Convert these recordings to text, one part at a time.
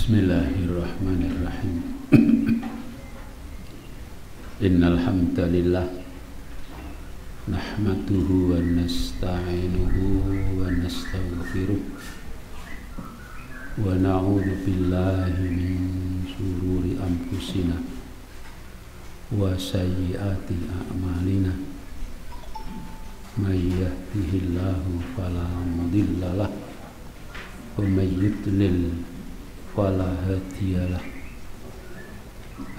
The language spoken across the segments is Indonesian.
Bismillahirrahmanirrahim. Innal hamdalillah nahmaduhu wa nasta'inuhu wa nastaghfiruh wa na'udzu billahi min shururi anfusina wa sayyiati a'malina. May yahdihillahu fala mudilla lahu wa may yudlil fala hadiyalah.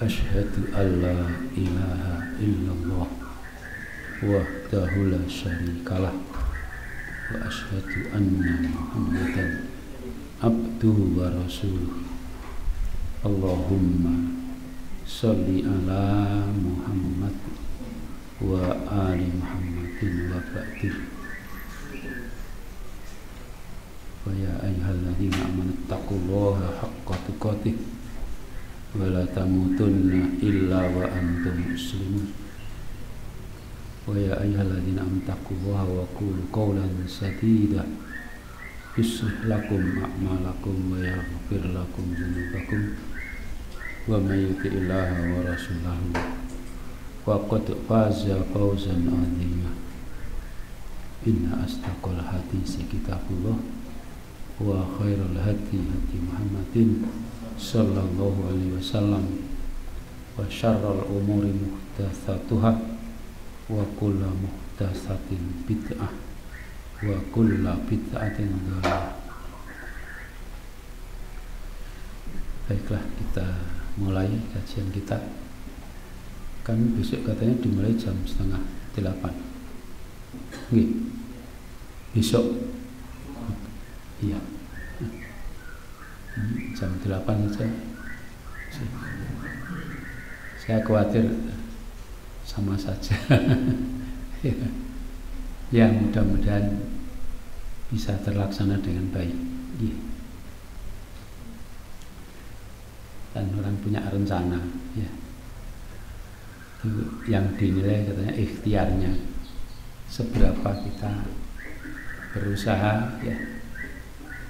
Asyhadu an la ilaha illallah wahdahu la syarikalah wa asyhadu anna Muhammadan abduhu wa rasuluh. Allahumma sholli ala Muhammad wa ali Muhammadin wa ba'du. Wa ya ayyuhalladzina amanu taqullaha haqqa tuqatih wa la tamutunna illa wa antum muslimun. Wa ya ayyuhalladzina amanu taqullaha wa qulu qawlan sadida yuslih lakum a'malakum wa yaghfir lakum dzunubakum wa may yuti'illaha wa rasulahu faqad faza fawzan 'azima. Inna asdaqal hadisi kitabullah wa khairul hadi hadi Muhammadin sallallahu alaihi wasallam wa syarrul umuri muhdatsatuhah wa kullu muhdatsatin bid'ah wa kullu bid'atin dhalalah. Baiklah, kita mulai kajian kita. Kan besok katanya dimulai jam 7:30. Nggih. Besok. Iya. Jam 8 saja. Saya khawatir sama saja. Ya, mudah-mudahan bisa terlaksana dengan baik. Ya. Dan orang punya rencana, ya. Itu yang dinilai katanya ikhtiarnya. Seberapa kita berusaha, ya.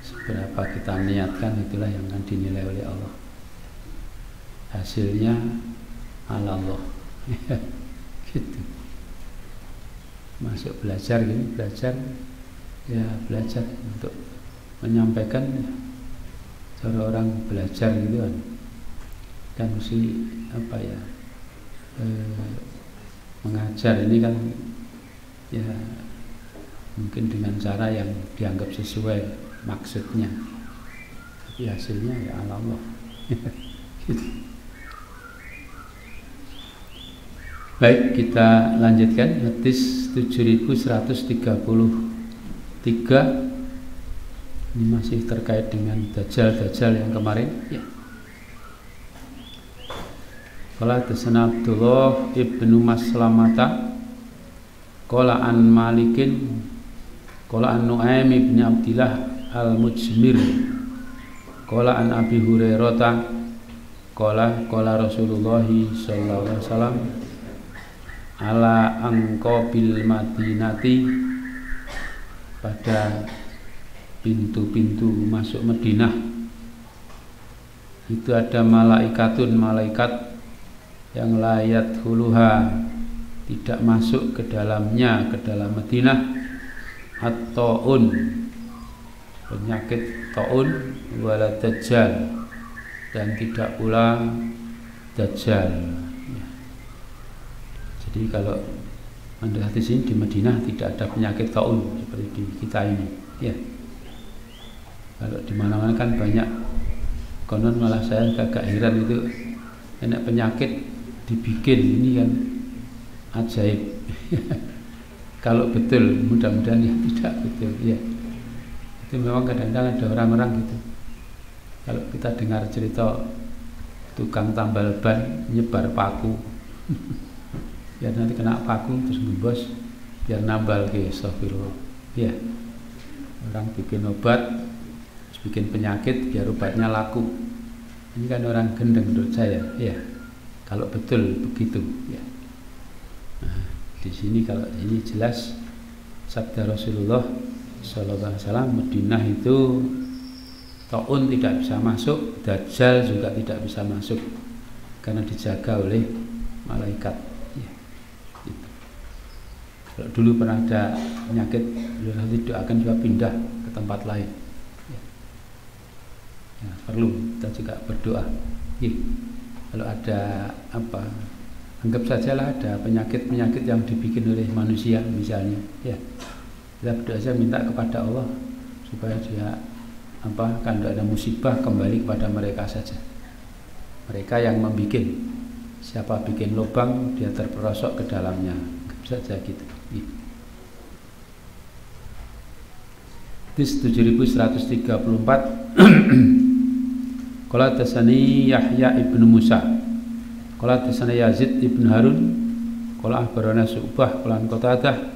Seberapa kita niatkan, itulah yang akan dinilai oleh Allah. Hasilnya ala Allah. Gitu. Masuk belajar gini, belajar untuk menyampaikan, ya. Cara orang belajar gitu kan mesti apa ya, mengajar ini kan ya mungkin dengan cara yang dianggap sesuai maksudnya, tapi hasilnya ya Allah. Gitu. Baik, kita lanjutkan hadis 7133. Ini masih terkait dengan dajjal yang kemarin, ya. Qala hadatsana Abdullah ibnu Maslamata qala an Malikin qala an Nu'aim ibn Abdillah al-Mujmir qala an Abi Hurairah qala Rasulullah sallallahu alaihi wasallam ala angqabil Madinati, pada pintu-pintu masuk Madinah itu ada malaikat yang layat huluha, tidak masuk ke dalamnya, ke dalam Madinah, at-ta'un, penyakit ta'un, wala dajjal, dan tidak pula dajjal. Ya. Jadi kalau anda di sini di Madinah tidak ada penyakit ta'un seperti di kita ini, ya. Kalau di mana-mana kan banyak, konon malah saya agak heran itu, enak penyakit dibikin, ini kan ajaib. Kalau betul, mudah-mudahan ya tidak betul, ya. Itu memang kadang-kadang ada orang-orang gitu. Kalau kita dengar cerita tukang tambal ban nyebar paku, biar nanti kena paku terus ngembos, biar nambal ke sofirullah, ya. Orang bikin obat, terus bikin penyakit biar obatnya laku. Ini kan orang gendeng menurut saya, ya. Kalau betul begitu, ya. Nah, di sini kalau ini jelas sabda Rasulullah Sallallahu Alaihi Wasallam, Madinah itu Taun tidak bisa masuk, Dajjal juga tidak bisa masuk karena dijaga oleh malaikat. Ya, gitu. Kalau dulu pernah ada penyakit, beliau tidak akan juga pindah ke tempat lain. Ya. Ya, perlu kita juga berdoa. Ya. Kalau ada apa, anggap sajalah ada penyakit-penyakit yang dibikin oleh manusia misalnya, ya kita berdoa saja minta kepada Allah supaya dia apa, kan ada musibah kembali kepada mereka saja, mereka yang membikin. Siapa bikin lubang dia terperosok ke dalamnya, anggap saja gitu. Hadis 7134. Qala tasani Yahya ibnu Musa, qala tasani Yazid ibnu Harun, qala akhbarana Syu'bah, qala Qatadah,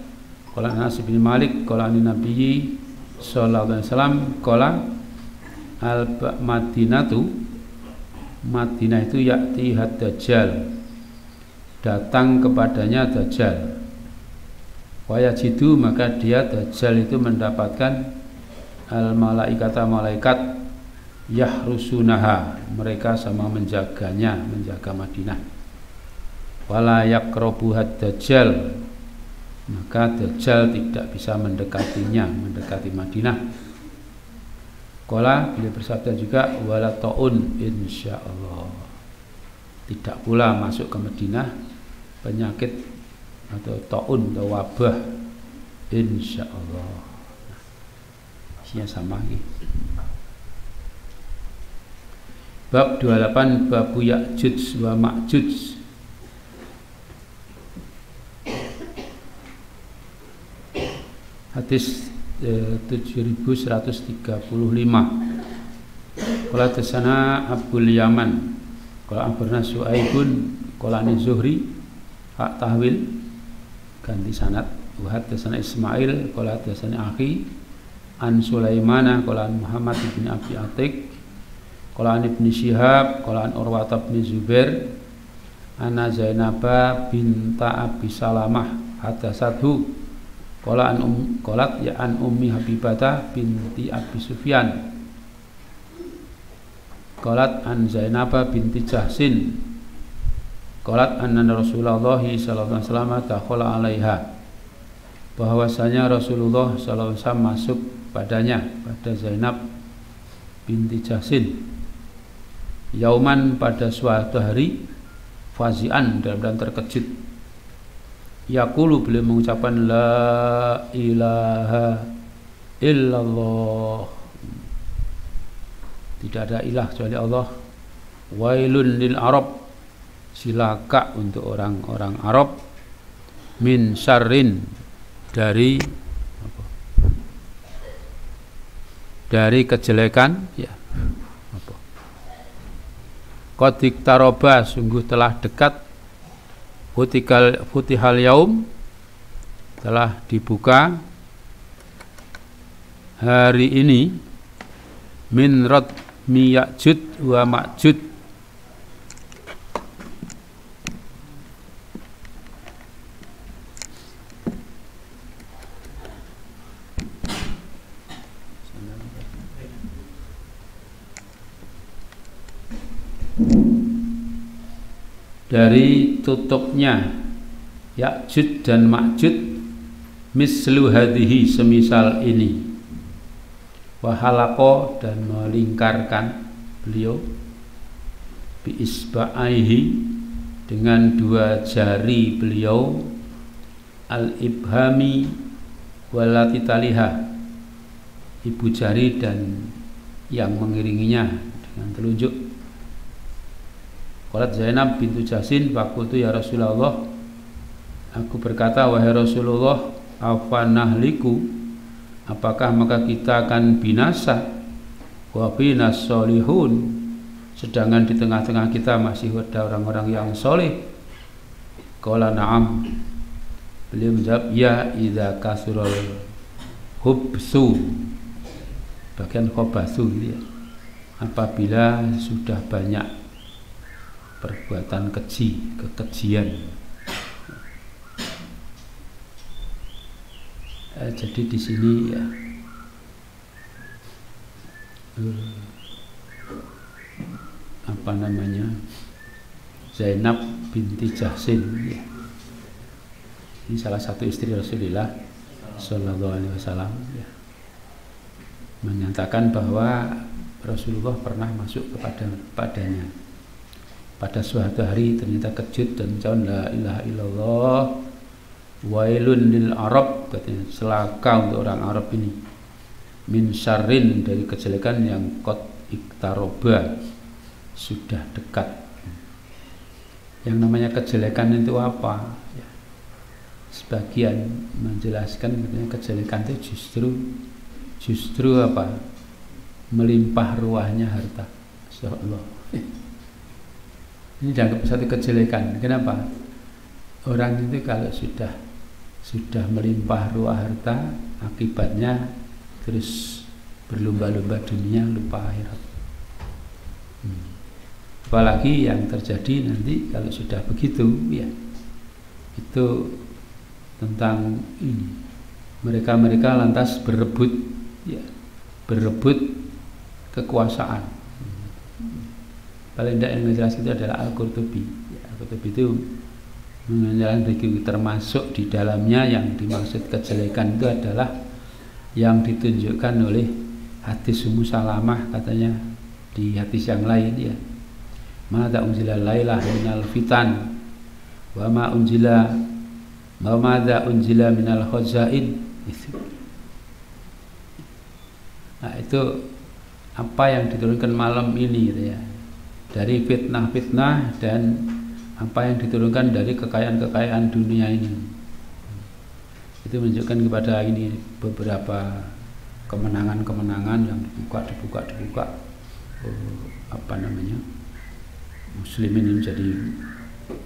qala Anas bin Malik, qala Nabi sallallahu alaihi wasallam, qala al-Madinatu, Madinah itu ya'ti had-Dajjal, datang kepadanya Dajjal. Wa yajidu, maka dia Dajjal itu mendapatkan al-malaikata, malaikat, yahrusunaha, mereka sama menjaganya, menjaga Madinah. Wala yaqrabu had-Dajjal, maka Dajjal tidak bisa mendekatinya, mendekati Madinah. Qala, beliau bersabda juga, wala taun insyaallah, tidak pula masuk ke Madinah penyakit atau taun atau wabah insyaallah. Isinya sama gitu. Bab 28, Babu Ya'juj wa Ma'juj. Hadis 7135. Qala tasana Abdul Yaman, qala akhbarna Su'aibun, qala an Zuhri, hak tahwil ganti sanad. Wa tasana Ismail, qala tasana akhi an Sulaimana, qala Muhammad bin Abi Atiq, qala Ibnu Syihab, qala Urwah bin Zubair, ana Zainab binta Abi Salamah hadatsathu, qala qalat ya an Ummi Habibah binti Abi Sufyan, qalat an Zainab binti Jahsin, qalat anna Rasulullah sallallahu alaihi wasallam dakhala alaiha, bahwasanya Rasulullah sallallahu alaihi wasallam masuk padanya, pada Zainab binti Jahsin, yauman, pada suatu hari, fazian, dalam keadaan terkejut. Yaqulu, beliau mengucapkan la ilaha illallah, tidak ada ilah kecuali Allah. Wailun lil Arab, silaka untuk orang-orang Arab, min syarrin, dari kejelekan, ya. Qadik taroba, sungguh telah dekat, futihal yaum, telah dibuka hari ini, min radmi Ya'juj wa Ma'juj, dari tutupnya Ya'juj dan Ma'juj, mislu hadhihi, semisal ini, wahalako, dan melingkarkan beliau, bi isba'aihi, dengan dua jari beliau, al ibhami walati taliha, ibu jari dan yang mengiringinya dengan telunjuk. Qalat Zainab bintu Jahsin, faqultu ya Rasulullah, aku berkata, wahai Rasulullah, afanahliku, apakah maka kita akan binasa, wa binas solihun, sedangkan di tengah-tengah kita masih ada orang-orang yang soleh. Qala na'am, beliau menjawab, ya idza kasurul hubsu, bagian khobasu, ya, apabila sudah banyak perbuatan keji, kekejian. Jadi di sini ya namanya Zainab binti Jahsin ya. Ini salah satu istri Rasulullah Shallallahu Alaihi Wasallam ya. Menyatakan bahwa Rasulullah pernah masuk kepadanya pada suatu hari, ternyata kejut dan mengucapkan la ilaha illallah wailun lil Arab, katanya celaka untuk orang Arab ini, min syarrin, dari kejelekan yang qad iktaroba, sudah dekat. Yang namanya kejelekan itu apa ya, sebagian menjelaskan katanya kejelekan itu justru apa, melimpah ruahnya harta. Insyaallah ini dianggap satu kejelekan. Kenapa? Orang itu kalau sudah melimpah ruah harta, akibatnya terus berlomba-lomba dunia, lupa akhirat. Apalagi yang terjadi nanti kalau sudah begitu ya, itu tentang ini, mereka lantas berebut kekuasaan. Paling tidak yang jelas itu adalah Al-Qurtubi ya, Al-Qurtubi itu menjelaskan termasuk di dalamnya yang dimaksud kejelekan itu adalah yang ditunjukkan oleh hadis Ummu Salamah, katanya di hadis yang lain ya, mada unzila lailah minal fitan wa mada unzila minal khazain. Nah, itu apa yang diturunkan malam ini gitu ya, dari fitnah-fitnah dan apa yang diturunkan dari kekayaan-kekayaan dunia ini. Itu menunjukkan kepada ini beberapa kemenangan yang dibuka apa namanya, muslimin ini jadi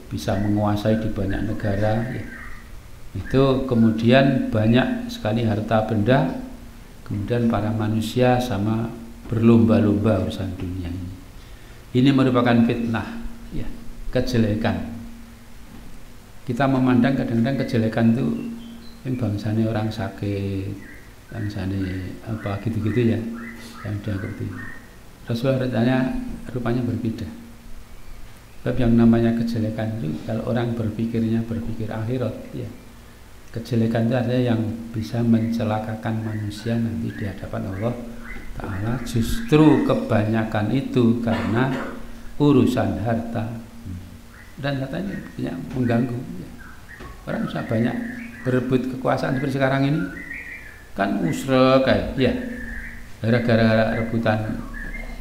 bisa menguasai di banyak negara ya. Itu kemudian banyak sekali harta benda, kemudian para manusia sama berlomba-lomba urusan dunia ini. Ini merupakan fitnah ya, kejelekan. Kita memandang kadang-kadang kejelekan itu yang bangsane orang sakit, bangsane apa gitu-gitu ya, yang dianggap itu. Rasulullah rupanya berbeda. Sebab yang namanya kejelekan itu kalau orang berpikir akhirat ya, kejelekan itu adalah yang bisa mencelakakan manusia nanti di hadapan Allah Ta'ala. Justru kebanyakan itu karena urusan harta, dan katanya banyak mengganggu ya. Orang bisa banyak berebut kekuasaan seperti sekarang ini kan musrek kayak ya, gara-gara rebutan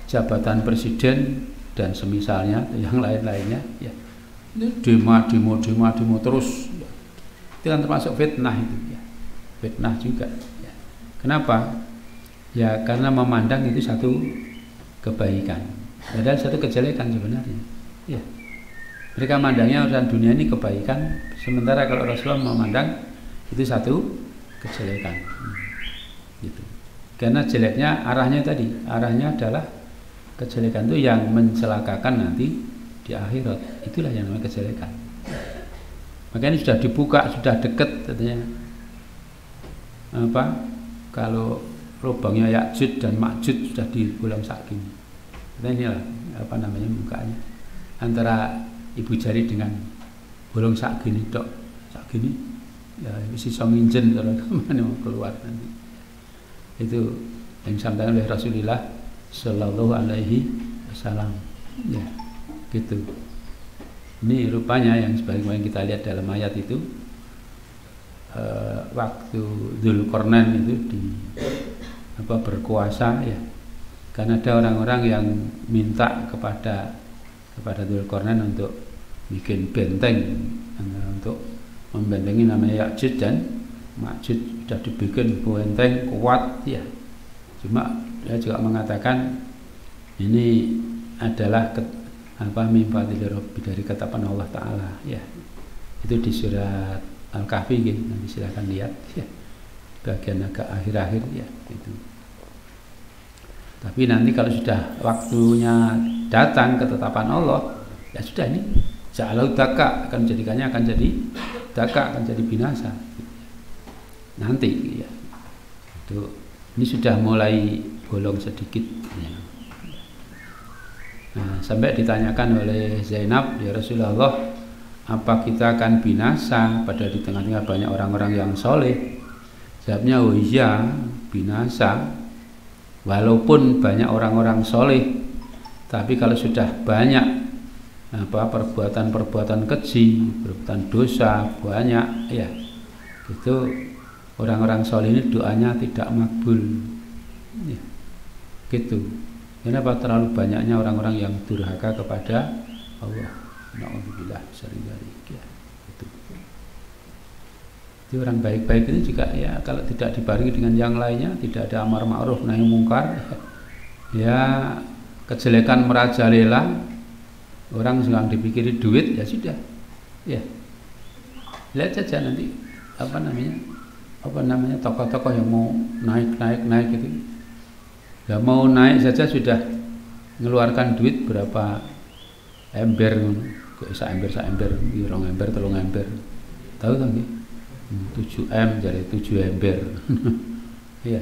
jabatan presiden dan semisalnya yang lain-lainnya ya, demo terus ya. Itu kan termasuk fitnah itu ya, fitnah juga ya. Kenapa? Ya karena memandang itu satu kebaikan, padahal satu kejelekan sebenarnya ya. Mereka memandangnya urusan dunia ini kebaikan, sementara kalau Rasulullah memandang itu satu kejelekan gitu. Karena jeleknya arahnya adalah kejelekan itu yang mencelakakan nanti di akhirat. Itulah yang namanya kejelekan. Makanya sudah dibuka, sudah dekat katanya apa, kalau lubangnya Ya'juj dan Ma'juj sudah digolong sakini. Nah inilah apa namanya mukanya antara ibu jari dengan bolong sakini dok, sakini ya sisa nginjen kalau kemana mau keluar nanti. Itu yang disampaikan oleh Rasulullah Shallallahu Alaihi Wasallam ya, gitu. Ini rupanya yang sebagaimana kita lihat dalam ayat itu, waktu Dzulqarnain itu berkuasa ya, karena ada orang-orang yang minta kepada Dzulqarnain untuk bikin benteng, untuk membentengi namanya Ya'juj dan Ma'juj. Sudah dibikin benteng kuat ya, cuma dia juga mengatakan ini adalah mimpadil Rabbi, dari ketetapan Allah Ta'ala ya. Itu di surat Al-Kahfi gitu, nanti silahkan lihat ya, bagian agak akhir-akhir ya itu. Tapi nanti kalau sudah waktunya datang ketetapan Allah, ya sudah, ini ja'alahu daka, akan menjadikannya akan jadi daka, akan jadi binasa nanti ya. Itu ini sudah mulai bolong sedikit ya. Nah, sampai ditanyakan oleh Zainab, ya Rasulullah, apa kita akan binasa padahal di tengah-tengah banyak orang-orang yang soleh? Jawabnya, oh iya, binasa. Walaupun banyak orang-orang soleh, tapi kalau sudah banyak perbuatan-perbuatan keji, perbuatan dosa banyak, ya itu orang-orang soleh ini doanya tidak makbul, ya, gitu. Kenapa? Terlalu banyaknya orang-orang yang durhaka kepada Allah. Na'udzubillah syarri dzalik, ya. Jadi orang baik-baik itu juga, ya, kalau tidak dibarengi dengan yang lainnya, tidak ada amar ma'ruf nahi mungkar, ya kejelekan merajalela, orang sedang dipikiri duit, ya sudah, ya lihat saja nanti apa namanya tokoh-tokoh yang mau naik gitu, ya mau naik saja sudah mengeluarkan duit berapa ember, kok sak ember, 2 ember, 3 ember, tahu kan? 7M jadi 7 ember ya,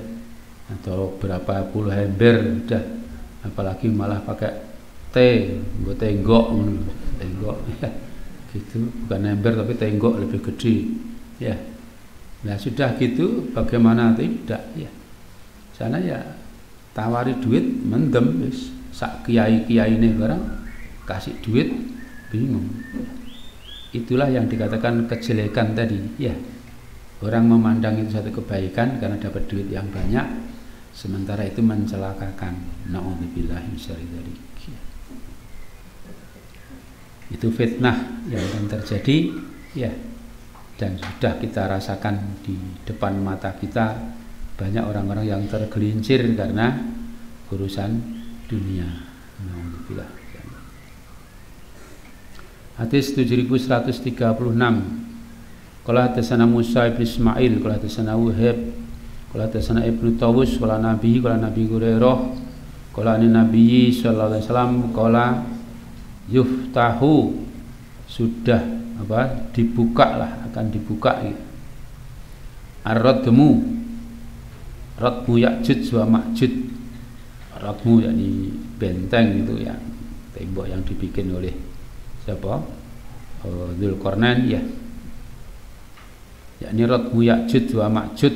atau berapa puluh ember, udah, apalagi malah pakai buat tenggok ya, gitu, bukan ember tapi tenggok lebih gede, ya. Nah sudah gitu, bagaimana tidak, ya sana ya tawari duit mendem, wis sak kiai ini barang kasih duit bingung. Itulah yang dikatakan kejelekan tadi, ya. Orang memandang itu satu kebaikan karena dapat duit yang banyak, sementara itu mencelakakan. Na'udzubillah min syarri dzalik. Itu fitnah yang akan terjadi, ya. Dan sudah kita rasakan di depan mata kita, banyak orang-orang yang tergelincir karena urusan dunia. Na'udzubillah. Hadis 7136. Qala hadatsana Musa ibn Ismail, qala hadatsana Wahab, qala hadatsana Ibnu Tawus, qala Nabi Hurairah, qala Nabi sallallahu alaihi wasallam, qala yuftahu, sudah dibuka lah, akan dibuka gitu. Ar-radmu, radmu Ya'juj wa Ma'juj. Radmu yakni benteng itu, ya, tembok yang dibikin oleh siapa? Dzulqarnain, ya. Yakni radmu Ya'juj wa Ma'juj,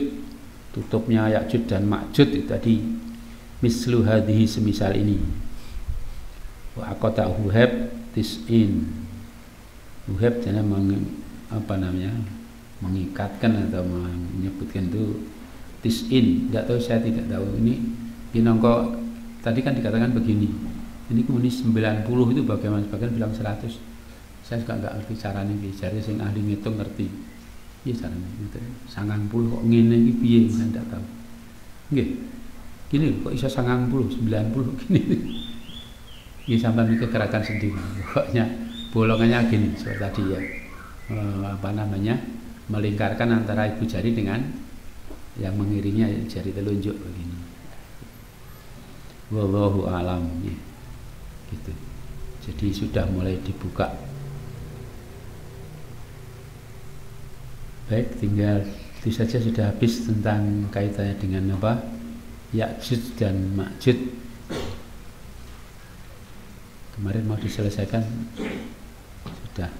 tutupnya Ya'juj dan Ma'juj itu tadi, mislu hadhihi, semisal ini. Wa aqata Uhab tis'in. Uhab jana mengikatkan atau menyebutkan itu tis'in. Tidak tahu, saya tidak tahu ini nongko tadi kan dikatakan begini. Ini kemudian 90 itu bagaimana, sebagian bilang 100. Saya juga enggak ngerti caranya piye, jare sing ahli ngitung ngerti. Piye caranya gitu. 90 kok ngene iki piye, saya enggak tahu. Nggih. Gini kok iso 90, 90 gini. Ini sampai mikir gerakan sendiri. Pokoknya bolongannya gini seperti tadi, ya. Melingkarkan antara ibu jari dengan yang mengiringnya jari telunjuk begini. Wallahu a'lam, ya. Gitu. Jadi sudah mulai dibuka. Baik, tinggal itu saja, sudah habis tentang kaitannya dengan apa? Ya'juj dan Ma'juj. Kemarin mau diselesaikan, sudah,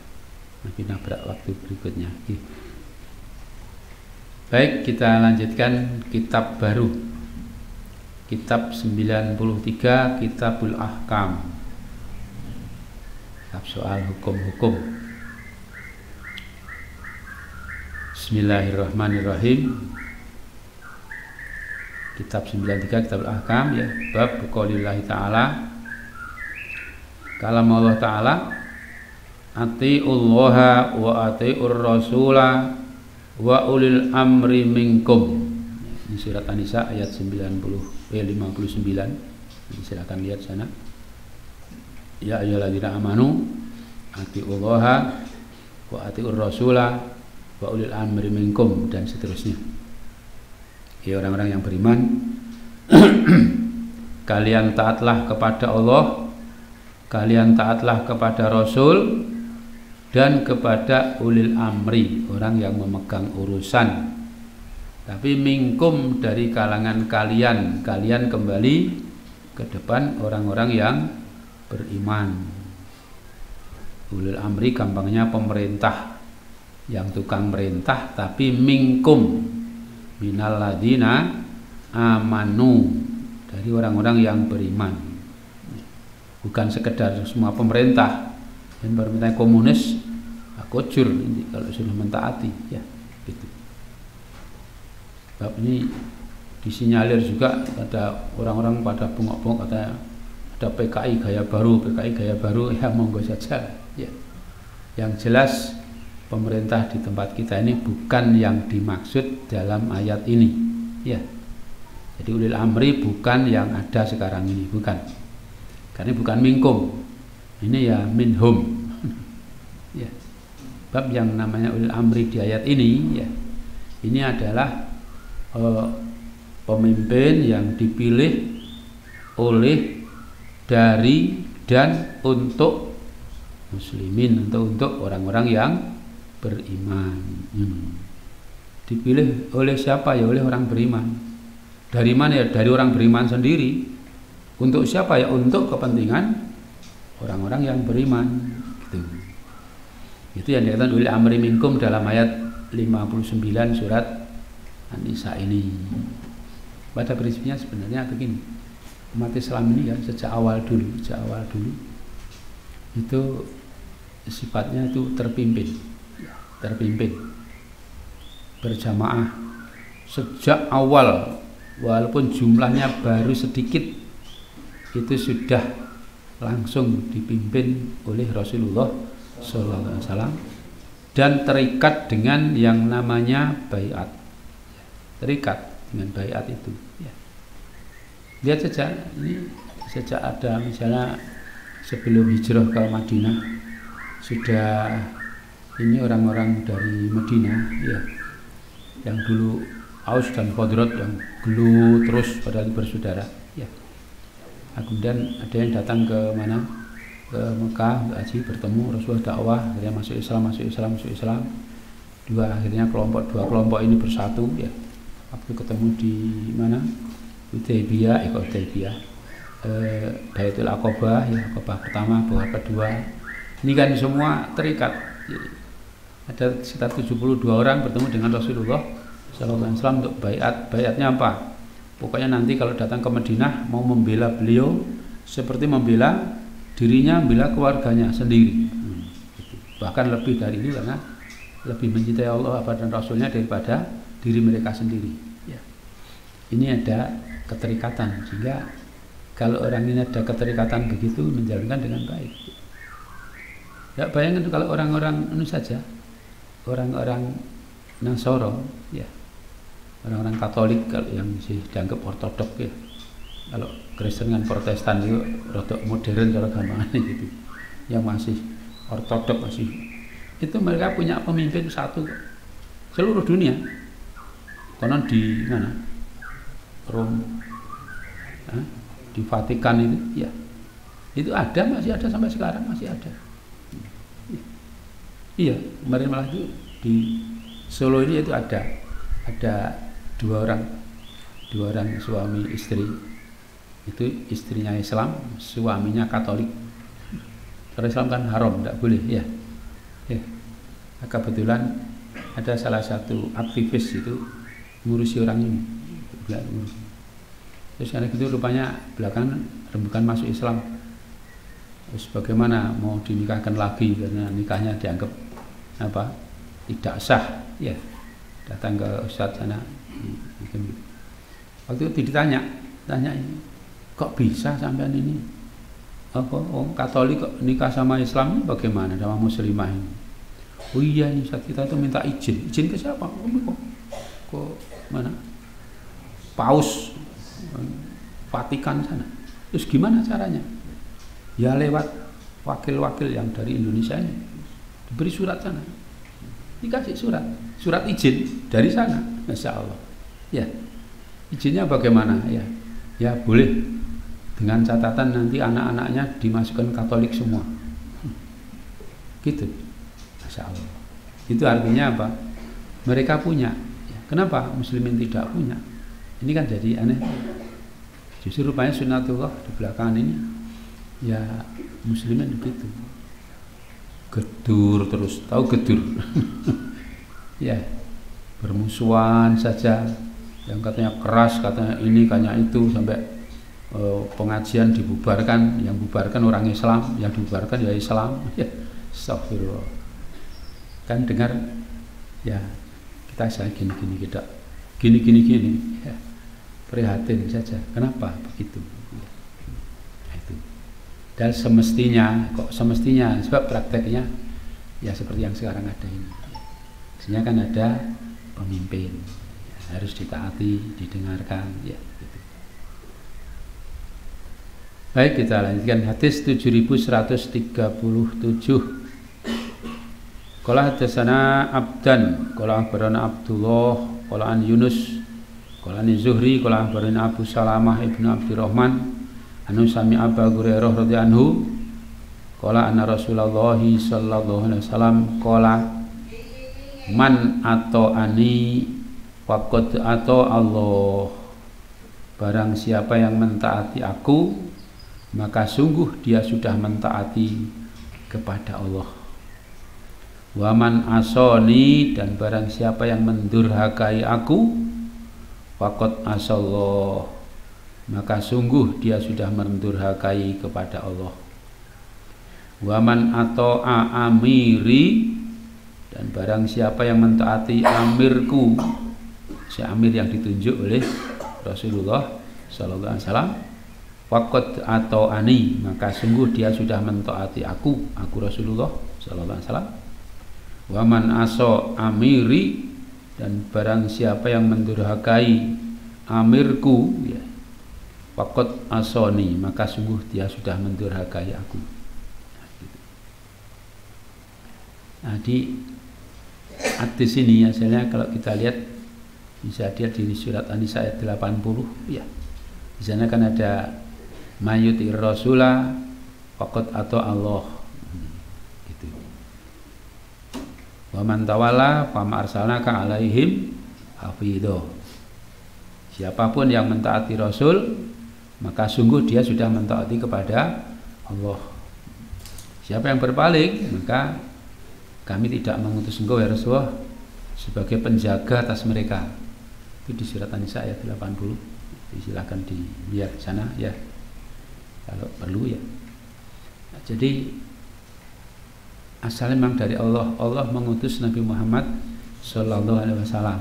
nanti nabrak waktu berikutnya. Baik, kita lanjutkan kitab baru, kitab 93, Kitabul Ahkam, kitab soal hukum-hukum. Bismillahirrahmanirrahim. Kitab 93, Kitabul Ahkam, ya. Bab qaulillahi ta'ala, kalam Allah Ta'ala, atiullaha wa atiur rasula wa ulil amri minkum. Ini surat An-Nisa ayat 59. Silakan lihat sana. Ya ayyuhalladzina amanu atiullaha wa atiur rasula wa ulil amri minkum, dan seterusnya. Ya orang-orang yang beriman, kalian taatlah kepada Allah, kalian taatlah kepada Rasul, dan kepada ulil amri, orang yang memegang urusan. Tapi minkum, dari kalangan kalian, kalian kembali ke depan orang-orang yang beriman. Ulil amri gampangnya pemerintah, yang tukang merintah, tapi minkum minal ladina amanu, dari orang-orang yang beriman. Bukan sekedar semua pemerintah, dan pemerintah komunis kocur kalau sudah mentaati, ya gitu. Sebab ini disinyalir juga ada orang-orang pada bengok-bengok katanya ada PKI gaya baru, ya monggo saja, ya. Yang jelas pemerintah di tempat kita ini bukan yang dimaksud dalam ayat ini, ya. Jadi ulil amri bukan yang ada sekarang ini, bukan. Karena bukan minkum, ini ya minhum. Ya. Bab yang namanya ulil amri di ayat ini, ya, ini adalah pemimpin yang dipilih oleh, dari, dan untuk muslimin, untuk orang-orang yang beriman. Dipilih oleh siapa? Ya oleh orang beriman. Dari mana? Ya dari orang beriman sendiri. Untuk siapa? Ya untuk kepentingan orang-orang yang beriman, gitu. Itu yang dikatakan ulil amri minkum dalam ayat 59 surat An-Nisa ini. Pada prinsipnya sebenarnya begini, umat Islam ini ya sejak awal dulu itu sifatnya itu terpimpin berjamaah sejak awal, walaupun jumlahnya baru sedikit, itu sudah langsung dipimpin oleh Rasulullah SAW dan terikat dengan yang namanya baiat, terikat dengan baiat itu, ya. Lihat saja ini, sejak ada misalnya sebelum hijrah ke Madinah sudah ini orang-orang dari Madinah, ya, yang dulu Aus dan Khadrat yang gelut terus padahal bersaudara, ya. Kemudian ada yang datang ke mana, ke Mekah haji, bertemu Rasulullah, dakwah, akhirnya masuk Islam. Dua kelompok ini bersatu, ya. Waktu ketemu di mana, Hudaybiyah, Baitul Aqabah, ya, Aqabah pertama, Aqabah kedua. Ini kan semua terikat. Jadi, ada sekitar 72 orang bertemu dengan Rasulullah SAW untuk baiat. Baiatnya apa? Pokoknya nanti kalau datang ke Madinah mau membela beliau seperti membela dirinya, membela keluarganya sendiri. Bahkan lebih dari ini, karena lebih mencintai Allah dan Rasulnya daripada diri mereka sendiri, ya. Ini ada keterikatan, sehingga kalau orang ini ada keterikatan begitu, menjalankan dengan baik. Ya, bayangkan kalau orang-orang ini saja, orang-orang Nasoro, ya, orang-orang Katolik kalau yang masih dianggap ortodok, ya. Kalau Kristen kan Protestan itu rodok modern cara gampangannya gitu. Yang masih ortodok, masih itu mereka punya pemimpin satu seluruh dunia. Konon di mana? Rom, di Vatikan itu, ya. Itu ada, masih ada sampai sekarang, masih ada. Iya, kemarin malah itu di Solo ini itu ada dua orang suami istri. Itu istrinya Islam, suaminya Katolik. Kalau Islam kan haram, tidak boleh, ya. Ya. Kebetulan ada salah satu aktivis itu ngurusi orang ini. Terus karena gitu rupanya belakangan rembukan masuk Islam. Terus bagaimana mau dinikahkan lagi karena nikahnya dianggap apa? Tidak sah, ya. Datang ke Ustadz sana. Waktu itu ditanya ini, kok bisa sampean ini? Katolik kok nikah sama Islam, bagaimana sama muslimah ini? Oh iya, ini saat kita itu minta izin ke siapa? Kok mana? Paus Vatikan sana. Terus gimana caranya? Ya lewat wakil-wakil yang dari Indonesia ini, diberi surat sana, dikasih surat izin dari sana, Masya Allah. Ya, izinnya bagaimana? Ya boleh, dengan catatan nanti anak-anaknya dimasukkan Katolik semua, gitu. Masya Allah. Itu artinya apa? Mereka punya. Kenapa muslimin tidak punya? Ini kan jadi aneh. Justru rupanya sunnatullah di belakangan ini Ya muslimin begitu, gedur terus, tahu gedur? Ya, bermusuhan saja, yang katanya keras, katanya ini, katanya itu, sampai pengajian dibubarkan, yang bubarkan orang Islam, yang dibubarkan ya Islam. Ya, astagfirullah. Kan dengar, ya kita saya gini kita gini, ya, prihatin saja. Kenapa begitu? Nah, itu. Dan semestinya, kok semestinya, sebab prakteknya ya seperti yang sekarang ada ini. Maksudnya kan ada pemimpin, ya, harus ditaati, didengarkan, ya gitu. Baik, kita lanjutkan hadis 7137. Qala hadatsana Abdan, qala akhbarana Abdullah, qala an Yunus, qala an Zuhri, qala akhbarana Abu Salamah ibnu Abdurrahman, anu sami Abu Hurairah radhiyallahu anhu, qala anna Rasulullah sallallahu alaihi wasallam qala man ato'ani faqad ato Allah, barang siapa yang mentaati aku maka sungguh dia sudah mentaati kepada Allah. Wa man asoni, dan barang siapa yang mendurhakai aku faqad asallah, maka sungguh dia sudah mendurhakai kepada Allah. Wa man ato'a amiri, dan barang siapa yang mentaati amirku, si amir yang ditunjuk oleh Rasulullah sallallahu alaihi wasallam, faqad ato'ani, maka sungguh dia sudah mentaati aku Rasulullah sallallahu alaihi wasallam. Wa man aso amiri, dan barang siapa yang mendurhakai amirku, ya, faqad asoni, maka sungguh dia sudah mendurhakai aku. Nah, gitu. Nah, di hadis ini hasilnya kalau kita lihat bisa dilihat di surat An-Nisa ayat 80, ya. Di sana kan ada mayutir rasulah faqad ato Allah. Gitu. Wa man tawalla fama arsalnaka alaihim hafidho. Siapapun yang mentaati Rasul, maka sungguh dia sudah mentaati kepada Allah. Siapa yang berpaling, maka kami tidak mengutus engkau ya Rasulullah sebagai penjaga atas mereka. Itu di surat An-Nisa ayat 80. Silakan dilihat di sana, ya, kalau perlu, ya. Nah, jadi asalnya memang dari Allah. Allah mengutus Nabi Muhammad Sallallahu Alaihi Wasallam.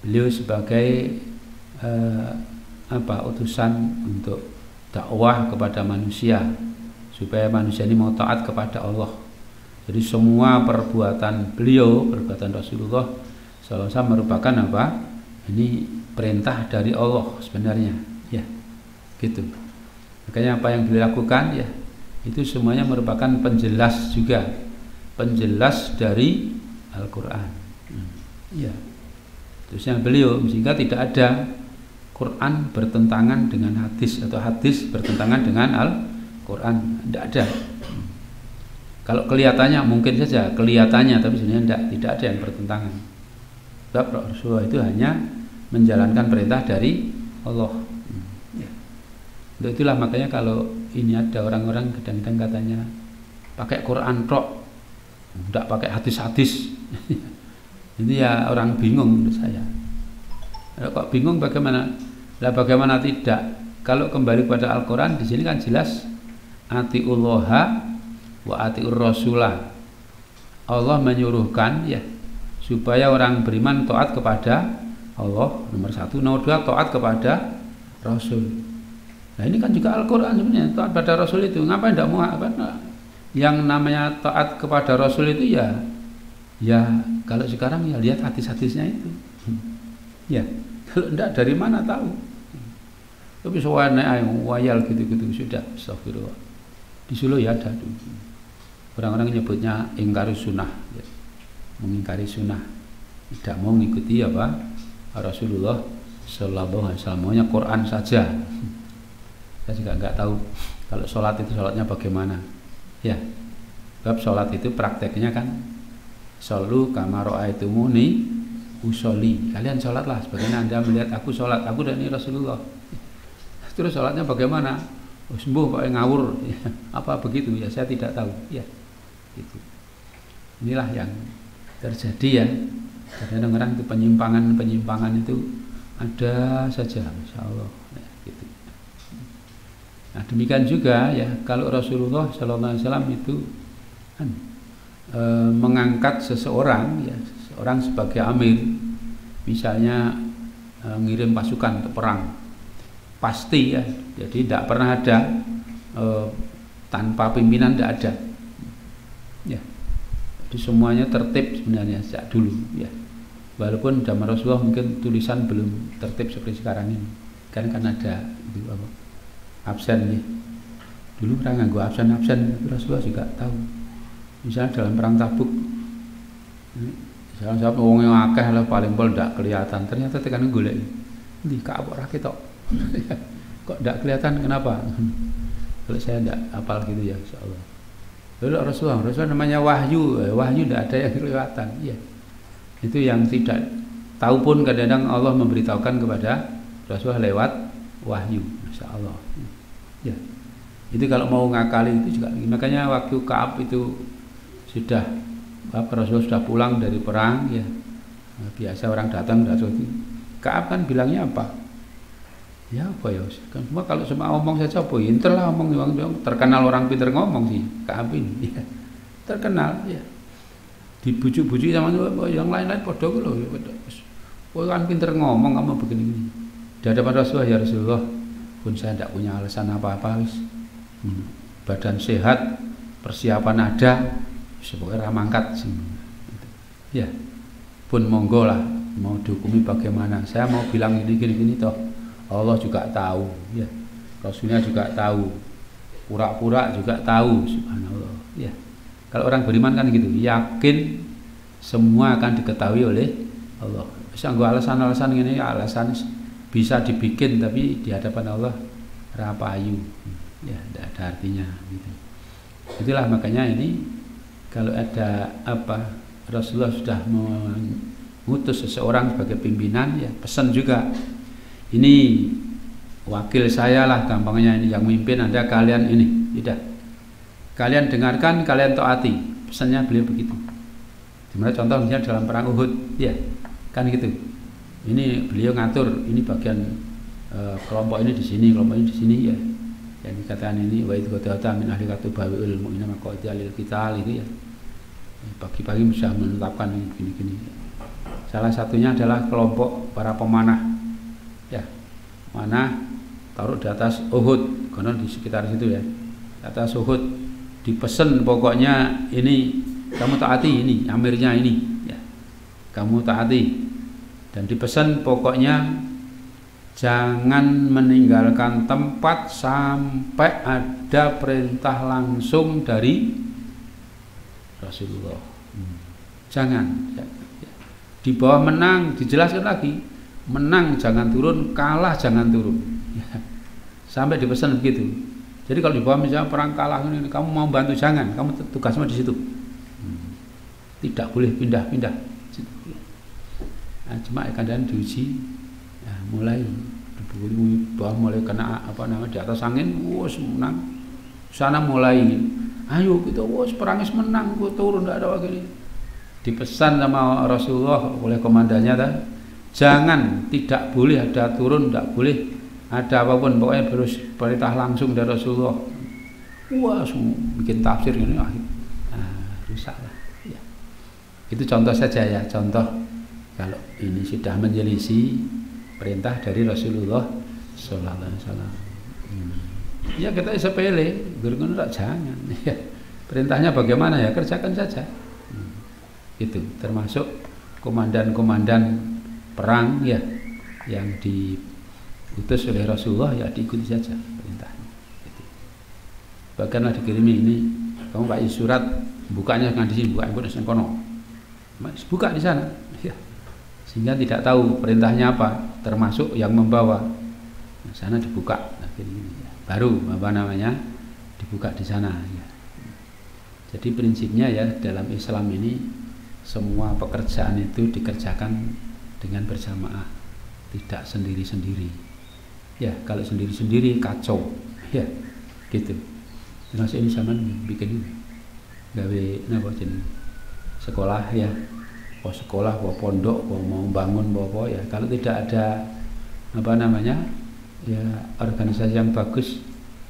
Beliau sebagai utusan untuk dakwah kepada manusia, supaya manusia ini mau taat kepada Allah. Jadi semua perbuatan beliau, perbuatan Rasulullah SAW merupakan apa? Ini perintah dari Allah sebenarnya, ya, gitu. Makanya apa yang beliau lakukan, ya, itu semuanya merupakan penjelas juga, penjelas dari Al-Quran, ya. Terusnya beliau, sehingga tidak ada Quran bertentangan dengan hadis atau hadis bertentangan dengan Al-Quran, tidak ada. Kalau kelihatannya mungkin saja kelihatannya, tapi sebenarnya tidak ada yang bertentangan. Sebab Rasulullah itu hanya menjalankan perintah dari Allah. Ya. Untuk itulah makanya kalau ini ada orang-orang kadang-kadang katanya pakai Quran tok, tidak pakai hadis-hadis. Itu ya orang bingung menurut saya. Kok bingung bagaimana? Lah bagaimana tidak? Kalau kembali kepada Al-Quran, di sini kan jelas atiullaha wa atiur rasulah. Allah menyuruhkan, ya, supaya orang beriman taat kepada Allah, nomor satu. Nomor dua, taat kepada Rasul. Nah ini kan juga Al-Quran sebenarnya, taat pada Rasul itu. Ngapain tidak mau apa? Yang namanya taat kepada Rasul itu ya kalau sekarang ya lihat hadis-hadisnya itu. Ya, kalau tidak dari mana tahu. Tapi soalnya wayal gitu-gitu sudah, astagfirullah. Di Solo ya ada tuh. Orang-orang nyebutnya ingkari sunnah, ya. Mengingkari sunnah, tidak mau mengikuti apa Rasulullah Sallallahu Alaihi Wasallam, maunya Quran saja. Saya juga nggak tahu kalau sholat itu sholatnya bagaimana, ya. Sebab sholat itu prakteknya kan sholu kama ra'aitumuni usolli, kalian sholatlah sebagaimana Anda melihat aku sholat, aku dan ini Rasulullah. Terus sholatnya bagaimana? sembuh kok ngawur, ya, apa begitu ya, saya tidak tahu ya. Gitu. Inilah yang terjadi ya. Kadang-kadang orang itu penyimpangan itu ada saja, Masya Allah ya, gitu. Nah demikian juga ya, kalau Rasulullah SAW itu mengangkat seseorang ya, seseorang sebagai amir, misalnya ngirim pasukan untuk perang, pasti ya, jadi tidak pernah ada tanpa pimpinan, tidak ada ya. Jadi semuanya tertib sebenarnya sejak dulu ya, walaupun zaman Rasulullah mungkin tulisan belum tertib seperti sekarang ini, kan ada itu apa, absen ya. Dulu orang nganggo absen, Rasulullah juga tahu. Misalnya dalam perang Tabuk, misalnya wong yang akeh lah paling pol tidak kelihatan, ternyata tekan golek di Ka'ab ora ketok. Kok tidak kelihatan, kenapa? Kalau saya tidak hafal gitu ya, insyaallah. Lalu Rasulullah namanya wahyu tidak ada yang kelihatan. Ya. Itu yang tidak tahu pun kadang-kadang Allah memberitahukan kepada Rasulullah lewat wahyu, insyaallah. Ya. Itu kalau mau ngakali itu juga, makanya waktu Ka'ab itu sudah Rasulullah sudah pulang dari perang ya. Nah, biasa orang datang Ka'ab kan bilangnya apa? Ya apa ya? Kan semua kalau semua ngomong saja apa? Intel lah ngomong, terkenal orang pintar ngomong sih Ka'ab ini. Ya. Terkenal ya. Dibujuk-bujuk sama yang lain-lain podo loh. Oh kan pintar ngomong, kamu begini-begini. Di hadapan Rasulullah, ya Rasulullah, pun saya tidak punya alasan apa-apa wis. Badan sehat, persiapan ada, sebagai ramangkat sih. Ya. Pun monggo lah, mau dihukumi bagaimana. Saya mau bilang gini toh. Allah juga tahu, ya. Rasulnya juga tahu, pura-pura juga tahu, subhanallah. Ya. Kalau orang beriman kan gitu, yakin semua akan diketahui oleh Allah. Bisa nggak alasan-alasan ini, alasan bisa dibikin, tapi di hadapan Allah rapayu, ya, tidak ada artinya. Gitu. Itulah makanya ini kalau ada apa, Rasulullah sudah mengutus seseorang sebagai pimpinan, ya pesan juga. Ini wakil saya lah, gampangnya ini yang mimpin Anda, kalian ini, tidak. Kalian dengarkan, kalian taati. Pesannya beliau begitu. Dimana contoh misalnya dalam perang Uhud, ya, kan gitu. Ini beliau ngatur, ini bagian kelompok ini di sini, kelompok ini di sini, ya. Yang dikatakan ini wa idh qadata min ahli katubawi ilmu inna maqaiti alil qital itu ya. Pagi-pagi bisa menetapkan gini-gini. Salah satunya adalah kelompok para pemanah. Ya, mana taruh di atas Uhud, karena di sekitar situ ya, di atas Uhud dipesen pokoknya ini kamu taati, ini amirnya ini, ya, kamu taati, dan dipesan pokoknya jangan meninggalkan tempat sampai ada perintah langsung dari Rasulullah. Jangan, ya. Di bawah menang dijelaskan lagi. Menang jangan turun, kalah jangan turun. Ya. Sampai dipesan begitu. Jadi kalau di bawah misalnya perang kalah ini, kamu mau bantu jangan, kamu tugasmu di situ. Tidak boleh pindah-pindah. Nah, cuma kadang diuji, ya, mulai di bawah mulai kena apa namanya di atas angin, wos menang. Sana mulai, ayo kita wos perangis menang, gua turun tidak ada lagi. Dipesan sama Rasulullah oleh komandannya dah. Jangan, tidak boleh ada turun, tidak boleh ada apapun, pokoknya harus perintah langsung dari Rasulullah. Wah, bikin tafsir ini, rusak lah. Ya. Itu contoh saja ya, contoh kalau ini sudah menyelisih perintah dari Rasulullah Sallallahu Alaihi Wasallam. Ya kita sepele, guru jangan. Ya. Perintahnya bagaimana ya, kerjakan saja. Itu termasuk komandan-komandan perang ya yang diutus oleh Rasulullah, ya diikuti saja perintahnya. Gitu. Bahkan dikirimi ini, kamu pakai surat, bukanya jangan di sini, buka pun di kono, buka di sana, ya. Sehingga tidak tahu perintahnya apa, termasuk yang membawa. Nah, sana dibuka, ya. Baru apa namanya dibuka di sana. Ya. Jadi prinsipnya ya dalam Islam ini semua pekerjaan itu dikerjakan dengan berjamaah, tidak sendiri-sendiri. Ya, kalau sendiri-sendiri kacau. Ya, gitu. Termasuk ini zaman bikin gawe napa jeneng sekolah ya, sekolah, pondok, mau bangun apa ya, kalau tidak ada apa namanya ya organisasi yang bagus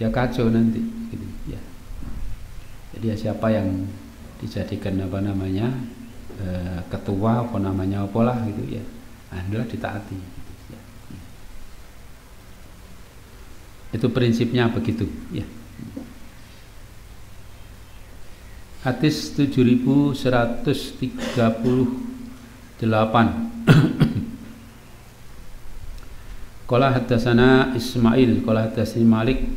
ya kacau nanti gitu ya. Jadi ya siapa yang dijadikan apa namanya ketua apa namanya apalah gitu ya, adalah ditaati gitu, ya. Itu prinsipnya begitu ya. Hadis 7138. Qala haddatsana Ismail qala haddatsani Malik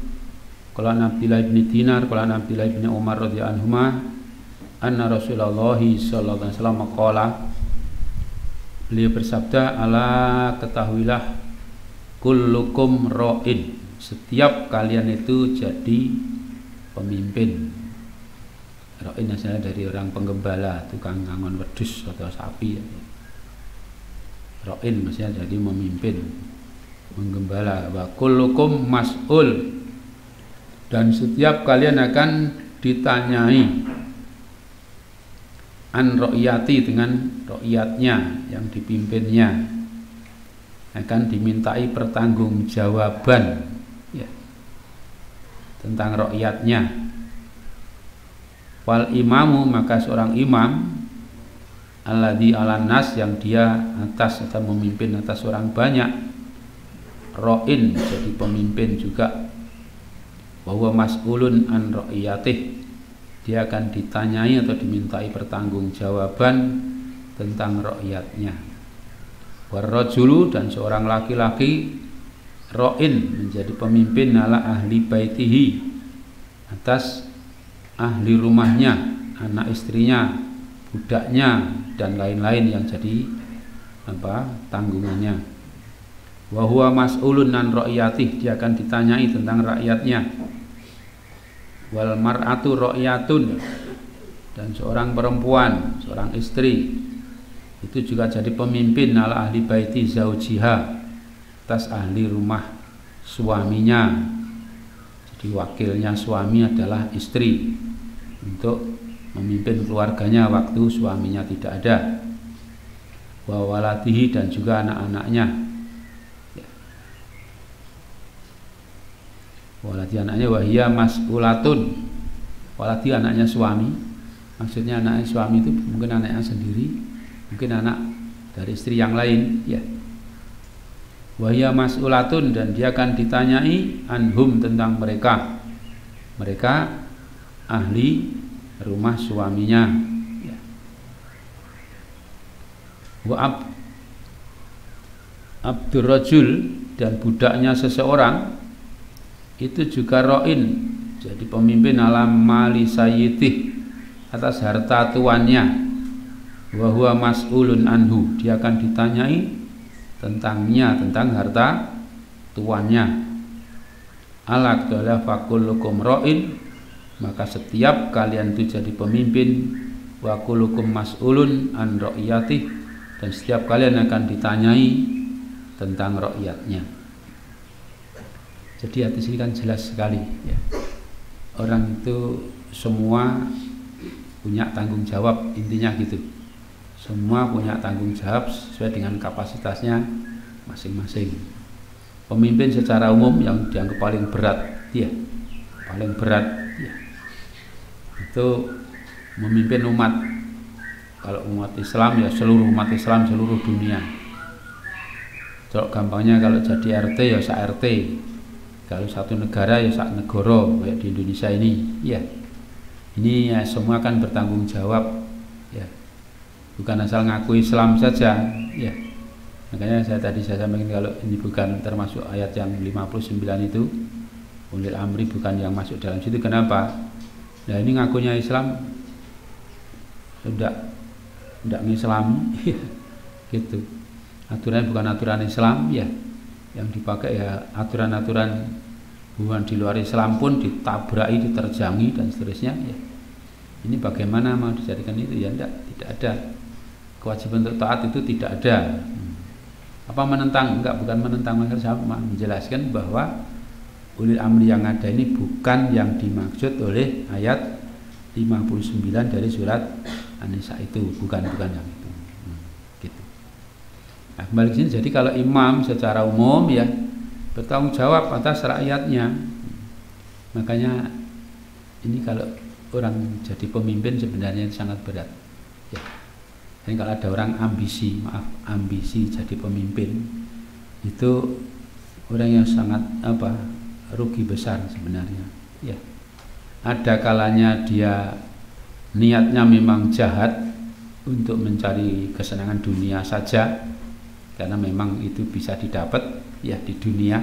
qala Abdullah bin Dinar qala Abdullah bin Umar radhiyallahu anhuma anna Rasulullah sallallahu alaihi wasallam qala, beliau bersabda, ala ketahuilah kullukum ra'in, setiap kalian itu jadi pemimpin. Ra'in asalnya dari orang penggembala, tukang ngangon wedhus atau sapi. Ra'in maksudnya jadi memimpin, menggembala. Wa kullukum mas'ul, dan setiap kalian akan ditanyai an ra'iyati, dengan ra'iyatnya yang dipimpinnya, akan dimintai pertanggungjawaban ya, tentang ra'iyatnya. Wal imamu, maka seorang imam, alladzi alan nas, yang dia atas atau memimpin atas orang banyak, ra'in, jadi pemimpin juga, bahwa mas'ulun an ra'iyatih, dia akan ditanyai atau dimintai pertanggungjawaban tentang rakyatnya. Warrajulu, dan seorang laki-laki, ra'in, menjadi pemimpin ala ahli baitihi, atas ahli rumahnya, anak istrinya, budaknya, dan lain-lain yang jadi tanggungannya. Wa huwa mas'ulun an ra'iyatih, dia akan ditanyai tentang rakyatnya. Wal mar'atu ra'iyatun, dan seorang perempuan, seorang istri, itu juga jadi pemimpin ala ahli baiti zaujiha, atas ahli rumah suaminya. Jadi wakilnya suami adalah istri untuk memimpin keluarganya waktu suaminya tidak ada. Wa waladihi, dan juga anak-anaknya. Waladi, anaknya, wahia mas'ulatun, waladi, anaknya suami. Maksudnya anaknya suami itu mungkin anaknya sendiri, mungkin anak dari istri yang lain ya. Wahia mas'ulatun, dan dia akan ditanyai anhum, tentang mereka. Mereka ahli rumah suaminya ya. Wa abdurrajul, dan budaknya seseorang, itu juga ra'in, jadi pemimpin alam mali sayyidih, atas harta tuannya. Wa huwa mas'ulun anhu, dia akan ditanyai tentangnya, tentang harta tuannya. Ala qala fakullukum ra'in, maka setiap kalian itu jadi pemimpin. Wa kullukum mas'ulun an ra'iyatih, dan setiap kalian akan ditanyai tentang rakyatnya. Jadi hadis ini kan jelas sekali ya. Orang itu semua punya tanggung jawab, intinya gitu. Semua punya tanggung jawab sesuai dengan kapasitasnya masing-masing. Pemimpin secara umum yang dianggap paling berat dia, paling berat ya, itu memimpin umat. Kalau umat Islam ya seluruh umat Islam, seluruh dunia. Kalau gampangnya kalau jadi RT ya sak RT. Kalau satu negara ya sak negara, kayak di Indonesia ini ya. Ini ya semua kan bertanggung jawab ya. Bukan asal ngaku Islam saja ya. Makanya saya sampaikan kalau ini bukan termasuk ayat yang 59 itu, ulil amri, bukan yang masuk dalam situ. Kenapa? Nah ini ngakunya Islam sudah tidak mengislami gitu. Aturannya bukan aturan Islam ya. Yang dipakai ya aturan-aturan hubungan di luar Islam pun ditabraki, diterjangi dan seterusnya ya. Ini bagaimana mau dijadikan itu ya? Tidak ada. Kewajiban untuk taat itu tidak ada. Apa menentang? Enggak, bukan menentang. Saya menjelaskan bahwa ulil amri yang ada ini bukan yang dimaksud oleh ayat 59 dari surat An-Nisa itu, bukan yang itu. Gitu. Nah, kembali ke sini, jadi kalau imam secara umum ya bertanggung jawab atas rakyatnya. Makanya ini kalau orang jadi pemimpin sebenarnya sangat berat. Ya. Dan kalau ada orang ambisi jadi pemimpin, itu orang yang sangat rugi besar sebenarnya. Ya. Ada kalanya dia niatnya memang jahat untuk mencari kesenangan dunia saja, karena memang itu bisa didapat ya di dunia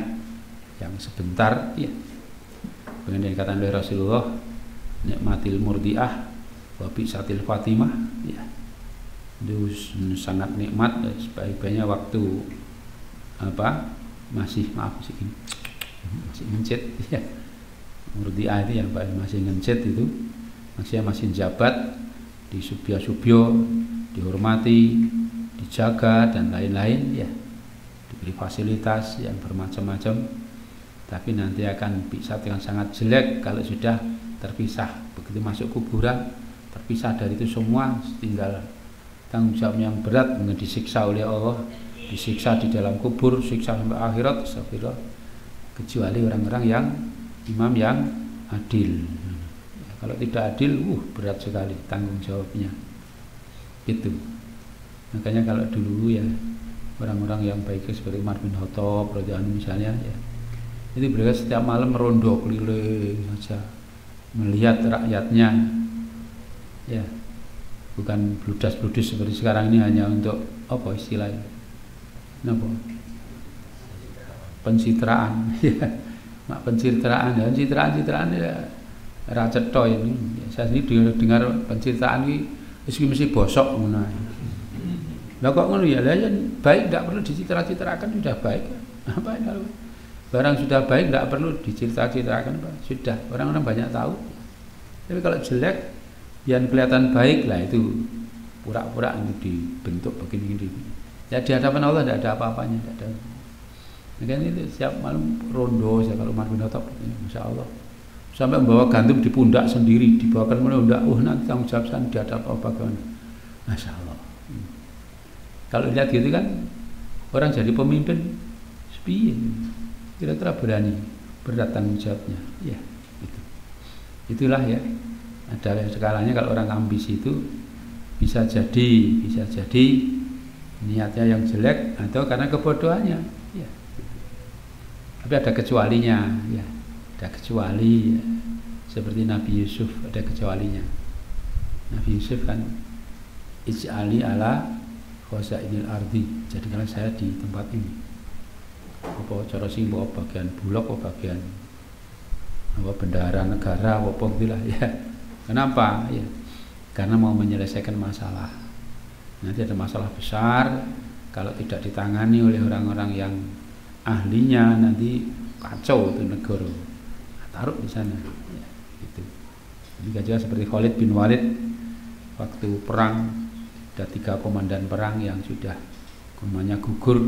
yang sebentar ya. Dengan dikatakan oleh Rasulullah, nikmatil murdiah wa bi'satil fatimah ya. Itu sangat nikmat, sebaik-baiknya waktu masih ngencet ya. Murdiah itu yang masih ngencet itu, masih jabat, disubyo-subyo, dihormati, dijaga dan lain-lain ya, diberi fasilitas yang bermacam-macam, tapi nanti akan bisa yang sangat jelek kalau sudah terpisah. Begitu masuk kuburan, terpisah dari itu semua, tinggal tanggung jawab yang berat, disiksa oleh Allah, disiksa di dalam kubur, siksa sampai akhirat. Astagfirullah. Kecuali orang-orang yang imam yang adil. Kalau tidak adil, berat sekali tanggung jawabnya. Itu. Makanya kalau dulu ya orang-orang yang baik seperti Umar bin Khattab radhiyallahu misalnya ya, itu mereka setiap malam rondo keliling saja melihat rakyatnya ya, bukan bludas-bludus seperti sekarang ini hanya untuk apa istilahnya, pencitraan ya, pencitraan ya racetho ini. Saya sendiri dengar pencitraan ini mesti bosok ngono. Lah kok ngono ya, baik tidak perlu dicitra-citrakan, sudah baik. Apa kalau barang sudah baik tidak perlu dicitra-citrakan, sudah orang-orang banyak tahu. Tapi kalau jelek yang kelihatan baik lah itu pura-pura untuk dibentuk begini-gini. Ya di hadapan Allah tidak ada apa-apanya, tidak ada. Makanya itu setiap malam rondo saya kalau Umar bin Khattab, Masya Allah, sampai membawa gandum di pundak sendiri, dibawakan pundak, nanti tanggung jawab saya di hadapan apa bagaimana, Masya Allah. Kalau lihat gitu kan orang jadi pemimpin sepi, kira-kira berani berat tanggung jawabnya, ya gitu. Itulah ya, ada skalanya. Kalau orang ambisi itu bisa jadi niatnya yang jelek atau karena kebodohannya, ya. Tapi ada kecualinya, ya. Ada kecuali ya. Seperti Nabi Yusuf ada kecualinya. Nabi Yusuf kan ij'ali ala khazainil ardi, jadikanlah saya di tempat ini. Apa cara sing bawa bagian bulog, apa bagian bendahara negara, apa gitulah ya. Kenapa? Ya, karena mau menyelesaikan masalah. Nanti ada masalah besar, kalau tidak ditangani oleh orang-orang yang ahlinya, nanti kacau itu negara. Taruh di sana. Ya, gitu. Jadi juga seperti Khalid bin Walid waktu perang, ada 3 komandan perang yang sudah komandannya gugur,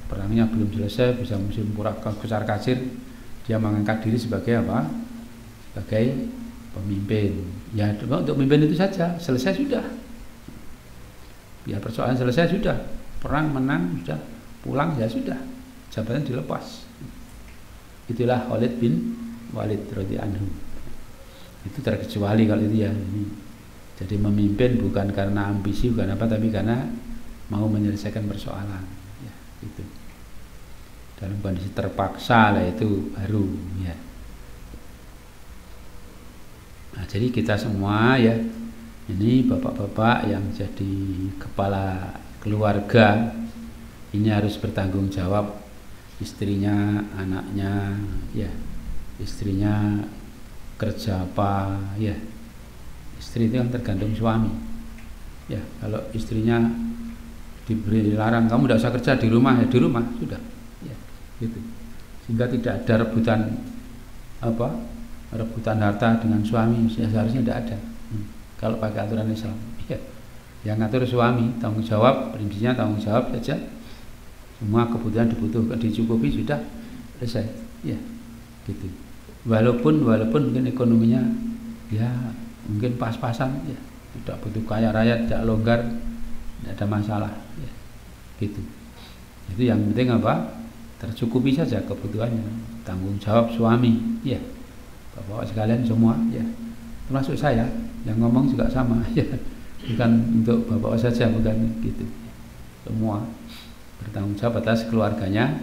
perangnya belum selesai, bisa musim besar kacir, dia mengangkat diri sebagai apa? Sebagai pemimpin. Ya untuk pemimpin itu saja, selesai sudah. Biar persoalan selesai sudah, perang menang sudah, pulang ya sudah, jabatan dilepas. Itulah Khalid bin Walid radhiyallahu anhu. Itu terkecuali kalau itu ya. Jadi memimpin bukan karena ambisi, bukan apa, tapi karena mau menyelesaikan persoalan. Ya, itu. Dalam kondisi terpaksa lah itu baru. Ya. Nah, jadi kita semua ya, ini bapak-bapak yang jadi kepala keluarga ini harus bertanggung jawab. Istrinya, anaknya, ya, istrinya kerja apa, ya. Istri itu kan tergantung suami. Ya, kalau istrinya diberi larang, kamu tidak usah kerja di rumah, ya di rumah sudah. Ya, gitu. Sehingga tidak ada rebutan harta dengan suami, seharusnya tidak ada. Kalau pakai aturan Islam, ya. Yang ngatur suami, tanggung jawab, prinsipnya tanggung jawab saja. Semua kebutuhan dicukupi sudah selesai. Ya, gitu. Walaupun mungkin ekonominya ya mungkin pas-pasan ya, tidak butuh kaya raya, tidak longgar, tidak ada masalah ya, gitu. Itu yang penting apa? Tercukupi saja kebutuhannya. Tanggung jawab suami ya, bapak sekalian semua ya, termasuk saya yang ngomong juga sama ya, bukan untuk bapak saja, bukan gitu. Semua bertanggung jawab atas keluarganya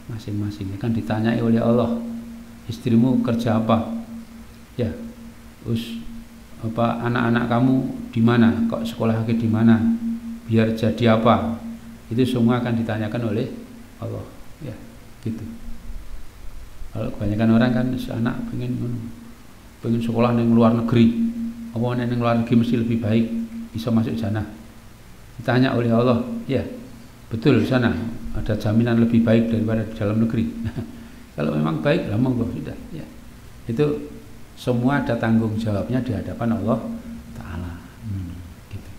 masing-masing. Kan ditanyai oleh Allah, istrimu kerja apa? Ya, anak-anak kamu di mana? Kok sekolah di mana? Biar jadi apa? Itu semua akan ditanyakan oleh Allah. Ya, gitu. Kalau kebanyakan orang kan anak pengen sekolah di luar negeri, apa yang luar negeri mesti lebih baik, bisa masuk jannah. Ditanya oleh Allah, ya betul sana ada jaminan lebih baik daripada di dalam negeri. Kalau memang baik, lah monggo sudah. Ya, itu semua ada tanggung jawabnya di hadapan Allah Ta'ala. Gitu.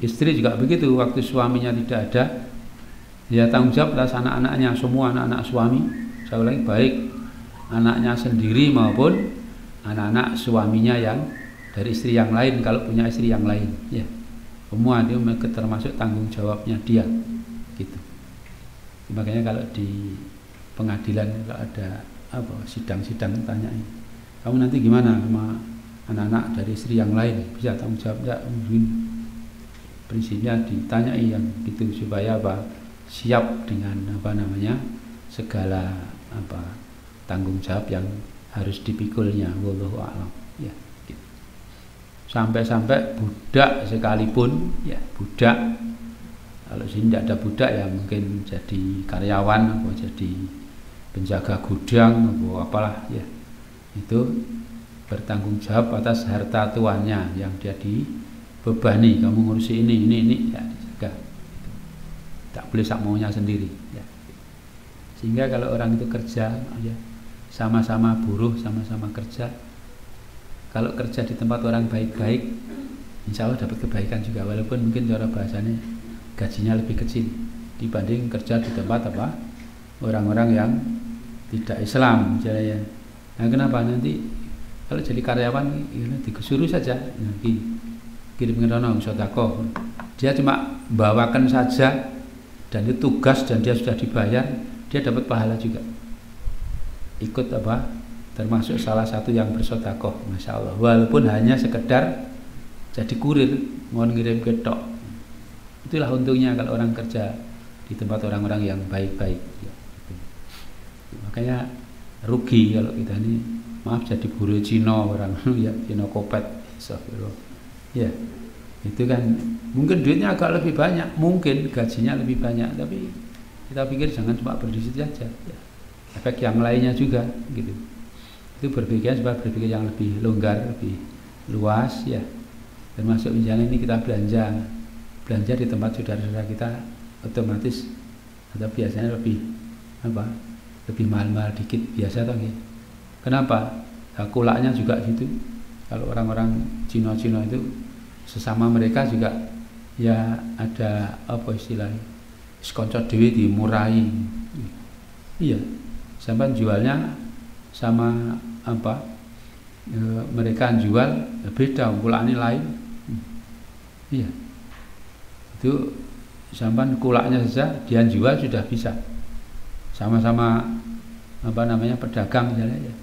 Istri juga begitu, waktu suaminya tidak ada, ya tanggung jawab atas anak-anaknya, semua anak-anak suami. Saya ulangi, baik anaknya sendiri maupun anak-anak suaminya yang dari istri yang lain, kalau punya istri yang lain, ya semua itu termasuk tanggung jawabnya dia, gitu. Makanya kalau di pengadilan kalau ada apa sidang-sidang tanyain, kamu nanti gimana sama anak-anak dari istri yang lain, bisa tanggung jawab enggak? Prinsipnya ditanyai yang gitu supaya apa, siap dengan apa namanya segala apa tanggung jawab yang harus dipikulnya. Wallahu a'lam. Ya, gitu. Sampai-sampai budak sekalipun, ya budak, kalau sini tidak ada budak ya mungkin jadi karyawan atau jadi penjaga gudang atau apalah ya, itu bertanggung jawab atas harta tuannya yang dia dibebani. Kamu ngurusi ini ya dijaga, tak boleh sak maunya sendiri ya. Sehingga kalau orang itu kerja ya, sama-sama buruh, sama-sama kerja. Kalau kerja di tempat orang baik-baik, insya Allah dapat kebaikan juga, walaupun mungkin cara bahasanya gajinya lebih kecil dibanding kerja di tempat apa orang-orang yang tidak Islam misalnya ya. Nah kenapa nanti kalau jadi karyawan disuruh saja kirim ke sana sedekah, dia cuma bawakan saja dan itu tugas dan dia sudah dibayar, dia dapat pahala juga, ikut apa termasuk salah satu yang bersedekah, masya Allah, walaupun hanya sekedar jadi kurir mau ngirim ketok. Itulah untungnya kalau orang kerja di tempat orang-orang yang baik-baik ya. Makanya rugi kalau kita ini maaf jadi buruh Cina orang ya, Cina kopet ya, itu kan mungkin duitnya agak lebih banyak, mungkin gajinya lebih banyak, tapi kita pikir jangan cuma berdiri saja ya. Efek yang lainnya juga gitu. Itu berpikir sebab berpikir yang lebih longgar, lebih luas ya. Termasuk misalnya ini kita belanja di tempat saudara-saudara kita, otomatis atau biasanya lebih apa? Lebih mahal-mahal dikit biasa toh ya. Kenapa? Nah, kulaknya juga gitu. Kalau orang-orang Cina-Cina itu sesama mereka juga ya ada apa istilahnya? Sekonco dhewe dimurahi. Iya. Sampai jualnya sama apa? Mereka jual beda, kulaknya lain. Iya. Itu sampai kulaknya saja dia jual sudah bisa. Sama-sama apa namanya pedagang misalnya ya.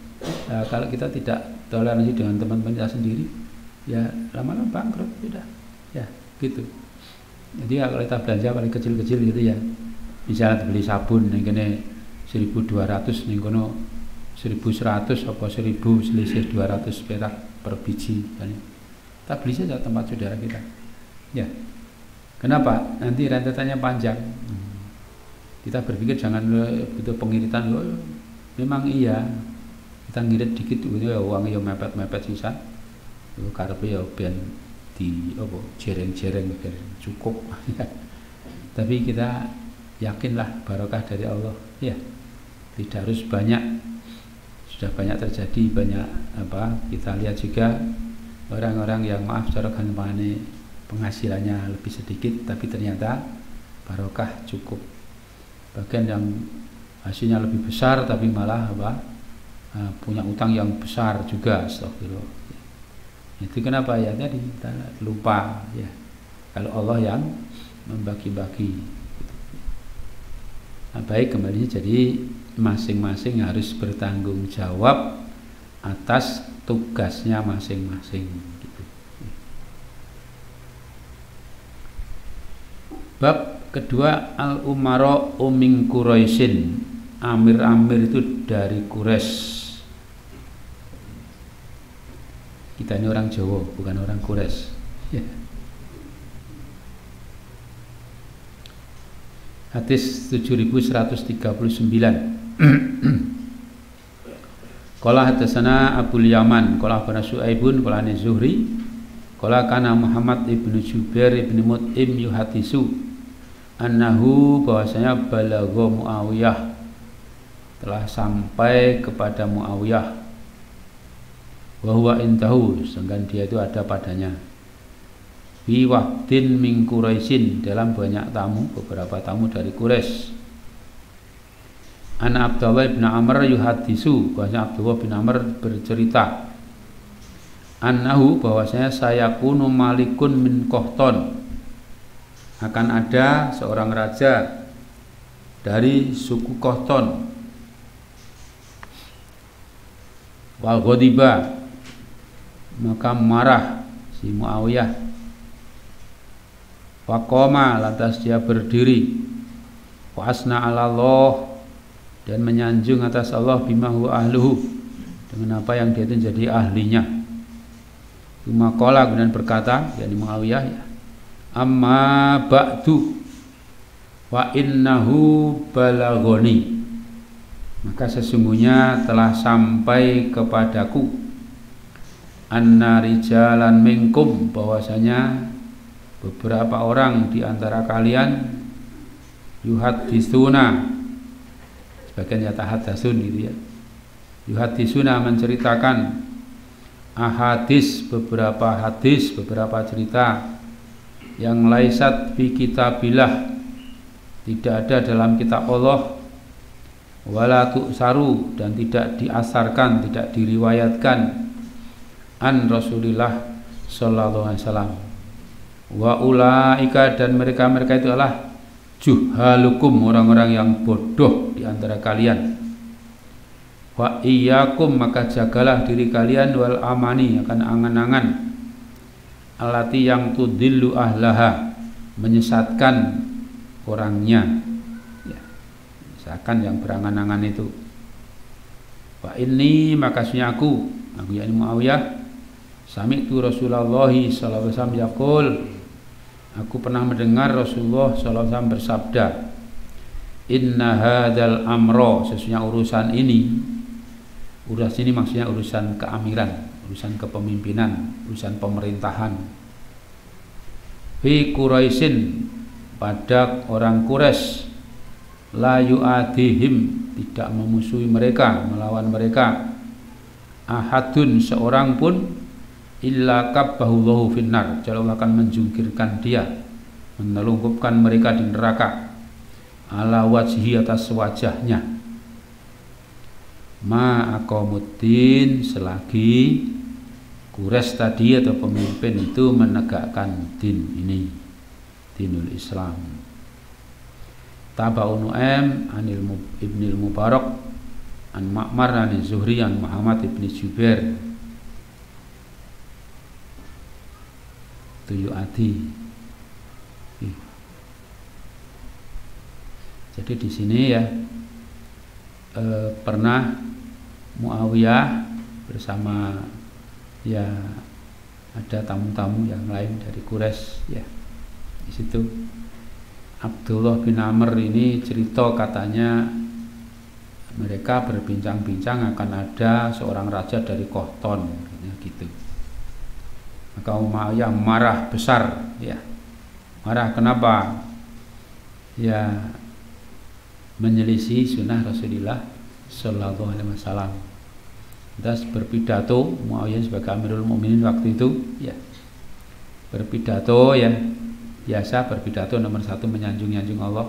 Nah, kalau kita tidak toleransi dengan teman-teman kita sendiri, ya lama-lama bangkrut sudah. Ya, gitu. Jadi kalau kita belanja paling kecil-kecil gitu ya. Misalnya beli sabun yang kene 1.200, ning kono 1.100 apa 1.000 selisih 200 perak per biji misalnya. Kita beli saja tempat saudara kita. Ya. Kenapa? Nanti rentetannya panjang. Kita berpikir jangan butuh pengiritan. Memang iya. Kita ngirit dikit ya uang ya mepet-mepet sisa. Itu karepe ya ben di apa jereng-jereng cukup. Tapi kita yakinlah barokah dari Allah. Ya. Tidak harus banyak. Sudah banyak terjadi, banyak apa? Kita lihat juga orang-orang yang maaf cara gampangane penghasilannya lebih sedikit tapi ternyata barokah cukup. Bagian yang hasilnya lebih besar tapi malah apa? punya utang yang besar juga, astagfirullah. Itu kenapa ya tadi kita lupa ya. Kalau Allah yang membagi-bagi. Nah, baik, kembali jadi masing-masing harus bertanggung jawab atas tugasnya masing-masing gitu. Bab kedua, al-umara min Quraisyin. Amir-amir itu dari Quraisy. Kita ini orang Jawa, bukan orang Quraisy. Ya. Hadis 7139. Qala hadatsana Abul Yaman, qala akhbarana Su'aibun, qala an Zuhri, qala kana Muhammad ibnu Jubair ibnu Mut'im yuhadisu annahu, bahwasanya balagha Muawiyah, telah sampai kepada Muawiyah, wa huwa intahu, sedangkan dia itu ada padanya, fi waqtin min Quraisyin, dalam banyak tamu, beberapa tamu dari Quraisy. Ana Abdullah bin Amr yuhadisu, bahwasanya Abdullah bin Amr bercerita, annahu, bahwasanya sayakunu malikun min Qahtan, akan ada seorang raja dari suku Qahtan. Wal ghadiba, maka marah si Muawiyah. Faqoma, lantas dia berdiri. Wa asna 'ala Allah, dan menyanjung atas Allah, bima huwa ahluhu, dengan apa yang dia itu jadi ahlinya. Tsumma qala, kemudian berkata, yakni Muawiyah, ya, amma ba'du wa innahu balaghani, maka sesungguhnya telah sampai kepadaku, anna rijalan minkum, bahwasanya beberapa orang di antara kalian, yuhaditsuna, sebagian yatahaddatsun gitu ya, yuhaditsuna, menceritakan, ahadis, beberapa cerita, yang laisat fi kitabillah, tidak ada dalam kitab Allah, wala tu'saru, dan tidak diasarkan, tidak diriwayatkan, an Rasulillah sallallahu alaihi wasallam, wa ulaika, dan mereka itu adalah juhalukum, orang-orang yang bodoh di antara kalian. Wa iyyakum, maka jagalah diri kalian, wal amani, akan angan-angan, alati, yang tudillu ahlaha, menyesatkan orangnya, ya, misalkan yang berangan-angan itu. Wa inni, makasnya aku yakni Muawiyah, sami'tu Rasulullah sallallahu alaihi wasallam yaqul, aku pernah mendengar Rasulullah sallallahu alaihi wasallam bersabda, inna hadzal amra, sesungguhnya urusan ini maksudnya urusan keamiran, urusan kepemimpinan, urusan pemerintahan, fi Quraisyin, pada orang Quraisy, la yu'adihim, tidak memusuhi mereka, melawan mereka, ahadun, seorang pun, illa kabbahullahu finnar, Allah akan menjungkirkan dia, menelungkupkan mereka di neraka, ala wajhi, atas wajahnya, ma aqamuddin, selagi Quraisy tadi atau pemimpin itu menegakkan din ini, dinul Islam. Taba'un Nu'aim anil ibnil Mubarak an Ma'mar an Zuhri an Muhammad ibn Jubair tuyu adi. Jadi di sini ya pernah Muawiyah bersama ya ada tamu-tamu yang lain dari Quraisy ya. Di situ Abdullah bin Amr ini cerita, katanya mereka berbincang-bincang akan ada seorang raja dari Qahtan gitu. Maka Muawiyah marah besar ya. Marah kenapa? Ya, menyelisih sunnah Rasulullah sallallahu alaihi wasallam. Terus berpidato, Muawiyah sebagai Amirul Mukminin waktu itu ya, berpidato ya, biasa berpidato nomor 1 menyanjung-nyanjung Allah,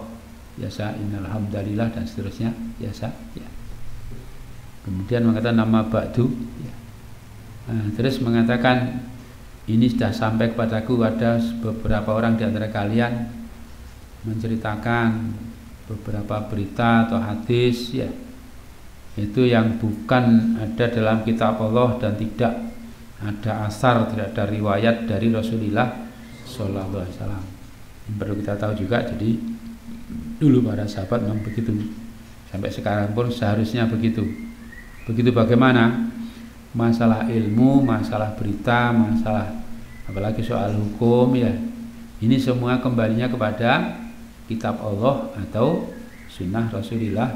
biasa innal hamdalillah dan seterusnya, biasa ya. Kemudian mengatakan nama ba'du, ya. Nah, terus mengatakan ini sudah sampai kepadaku, ada beberapa orang di antara kalian menceritakan beberapa berita atau hadis, ya, itu yang bukan ada dalam kitab Allah dan tidak ada asar, tidak ada riwayat dari Rasulullah Sallallahu Alaihi Wasallam. Yang perlu kita tahu juga, jadi dulu para sahabat memang begitu, sampai sekarang pun seharusnya begitu. Begitu bagaimana masalah ilmu, masalah berita, masalah apalagi soal hukum, ya, ini semua kembalinya kepada kitab Allah atau sunnah Rasulullah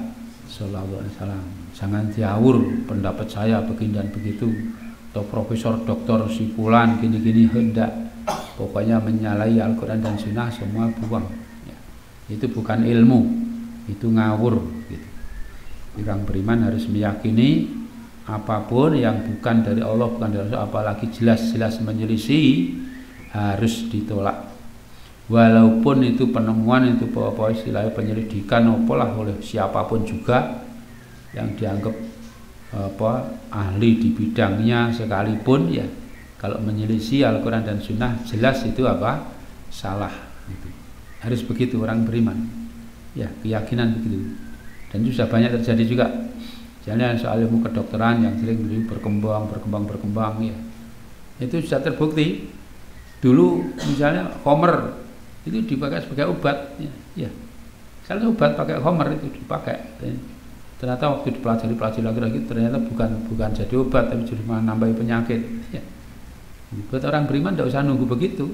Sallallahu Alaihi Wasallam. Jangan diawur pendapat saya begini dan begitu, atau profesor doktor si fulan gini-gini, hendak pokoknya menyalahi Al-Quran dan sunnah semua buang, ya. Itu bukan ilmu, itu ngawur, gitu. Orang beriman harus meyakini apapun yang bukan dari Allah, bukan dari Rasul, apalagi jelas-jelas menyelisih, harus ditolak. Walaupun itu penemuan, itu apa istilahnya penyelidikan apalah oleh siapapun juga yang dianggap ahli di bidangnya sekalipun, ya, kalau menyelisih Al-Quran dan Sunnah jelas itu salah, gitu. Harus begitu orang beriman, ya, keyakinan begitu. Dan itu sudah banyak terjadi juga. Misalnya soal ilmu kedokteran yang sering berkembang, ya, itu sudah terbukti. Dulu misalnya homer itu dipakai sebagai obat, ya. Misalnya obat pakai homer itu dipakai. Ternyata waktu dipelajari lagi ternyata bukan jadi obat, tapi jadi menambah penyakit, ya. Buat orang beriman tidak usah nunggu begitu,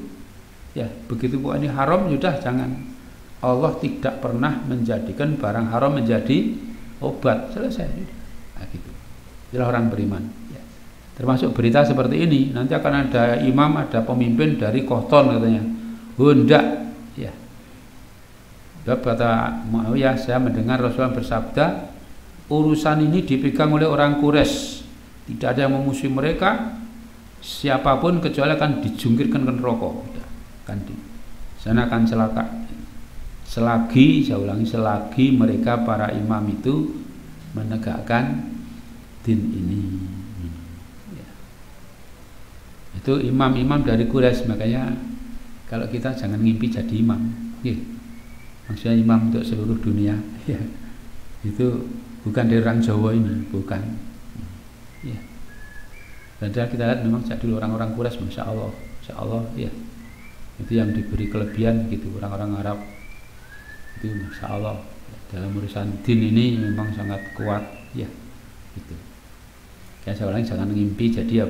ya. Begitu ini haram, sudah jangan. Allah tidak pernah menjadikan barang haram menjadi obat, selesai. Nah, gitu. Itulah orang beriman, ya. Termasuk berita seperti ini, nanti akan ada imam, ada pemimpin dari Kohton katanya, hendak, ya. Kata Muawiyah, saya mendengar Rasulullah bersabda, urusan ini dipegang oleh orang Quraisy, tidak ada yang memusuhi mereka, siapapun kecuali akan dijungkirkan ke neraka, kan di sana akan celaka. Selagi, saya ulangi, selagi mereka para imam itu menegakkan din ini, ya. Itu imam-imam dari Quraisy. Makanya kalau kita jangan ngimpi jadi imam, ya. Maksudnya imam untuk seluruh dunia, ya. Itu bukan dari orang Jawa ini, bukan, ya. Dan kita lihat memang sejak dulu orang-orang Quraisy, masya Allah, ya, itu yang diberi kelebihan gitu. Orang-orang Arab itu masya Allah dalam urusan din ini memang sangat kuat, ya, gitu. Kayak saya ulangi, jangan ngimpi jadi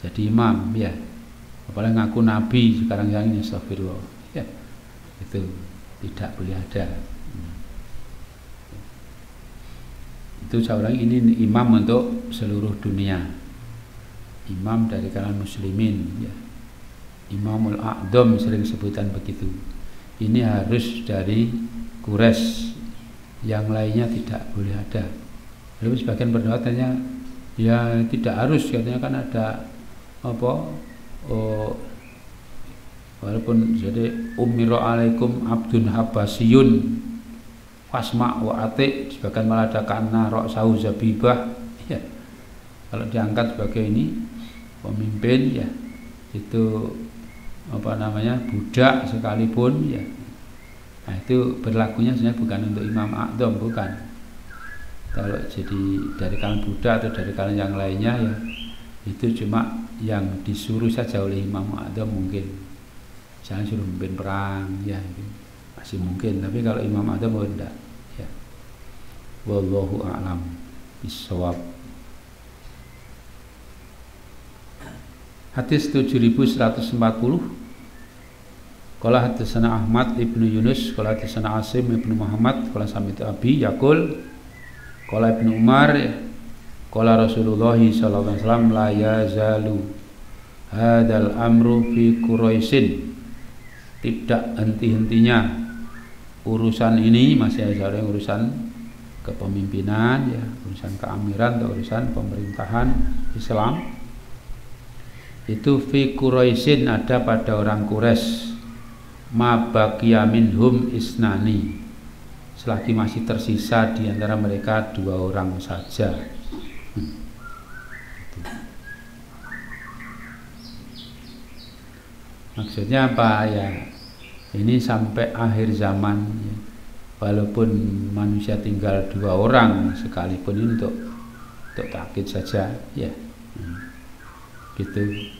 jadi imam, ya. Apalagi ngaku nabi sekarang yang ini, astagfirullah, ya. Itu tidak boleh ada. Itu saya ulangi, ini imam untuk seluruh dunia, imam dari kalangan muslimin, ya. Imamul A'dham sering sebutan begitu. Ini harus dari Quraisy, yang lainnya tidak boleh ada. Lalu sebagian pendapat katanya, ya tidak harus, katanya kan ada walaupun jadi umiro alaikum abdun habasiyun wasma wa ati, sebagian malah ada kana ra'sahu zabibah, ya. Kalau diangkat sebagai ini pemimpin, ya, itu budak sekalipun, ya. Nah, itu berlakunya sebenarnya bukan untuk Imam A'dham, bukan. Kalau jadi dari kalangan budak atau dari kalangan yang lainnya, ya, itu cuma yang disuruh saja oleh Imam A'dham mungkin. Jangan suruh memimpin perang, ya, itu masih mungkin. Tapi kalau Imam A'dham tidak, ya. Wallahu a'lam bishawab. Hadis 7140. Qala hadatsana Ahmad ibnu Yunus, qala hadatsana Asim ibnu Muhammad, qala sami'tu Abi yaqul, qala Ibnu Umar, qala Rasulullah sallallahu alaihi wasallam, la yazalu hadzal amru fi Quraisyin. Tidak henti-hentinya urusan ini, masih ada urusan kepemimpinan, ya, urusan keamiran atau urusan pemerintahan Islam. Itu fi Quraisyin, ada pada orang Quraisy, ma baqiya minhum isnani, selagi masih tersisa di antara mereka 2 orang saja. Maksudnya apa ya? Ini sampai akhir zaman ya. Walaupun manusia tinggal 2 orang sekalipun ini untuk takkid saja ya. Gitu.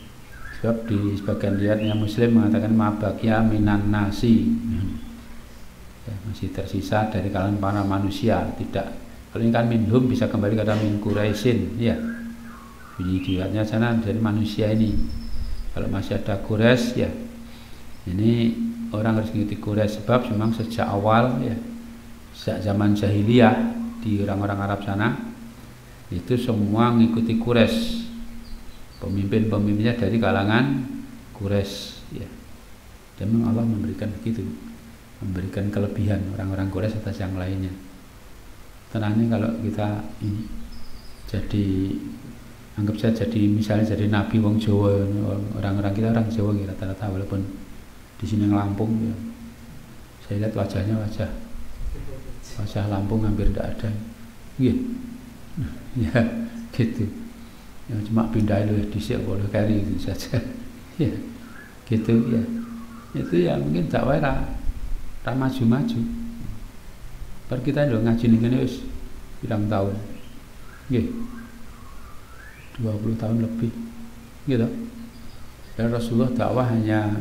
Sebab di sebagian riwayatnya Muslim mengatakan mabakia minan nasi. Ya, masih tersisa dari kalangan para manusia. Tidak. Kalau ini kan minhum bisa kembali kata min Quraisyin ya. Di riwayatnya sana dari manusia ini. Kalau masih ada Quraisy ya, ini orang harus mengikuti Quraisy sebab memang sejak awal ya, sejak zaman jahiliyah di orang-orang Arab sana itu semua mengikuti Quraisy, pemimpin-pemimpinnya dari kalangan Quraisy ya. Dan memang Allah memberikan begitu, memberikan kelebihan orang-orang Quraisy atas yang lainnya. Tenangnya kalau kita ini jadi anggap saja jadi misalnya jadi nabi wong Jawa, orang-orang kita orang Jawa rata-rata walaupun di sini Lampung ya. Saya lihat wajahnya wajah Lampung hampir tidak ada. Iya. Ya, gitu. Ya cuma pindah lu dhisik boleh kali itu saja. Ya. Gitu ya. Itu ya mungkin dakwah ra maju-maju. Per kita lho ngaji ning kene wis pirang tahun. Nggih. 20 tahun lebih gitu. Dan Rasulullah dakwah hanya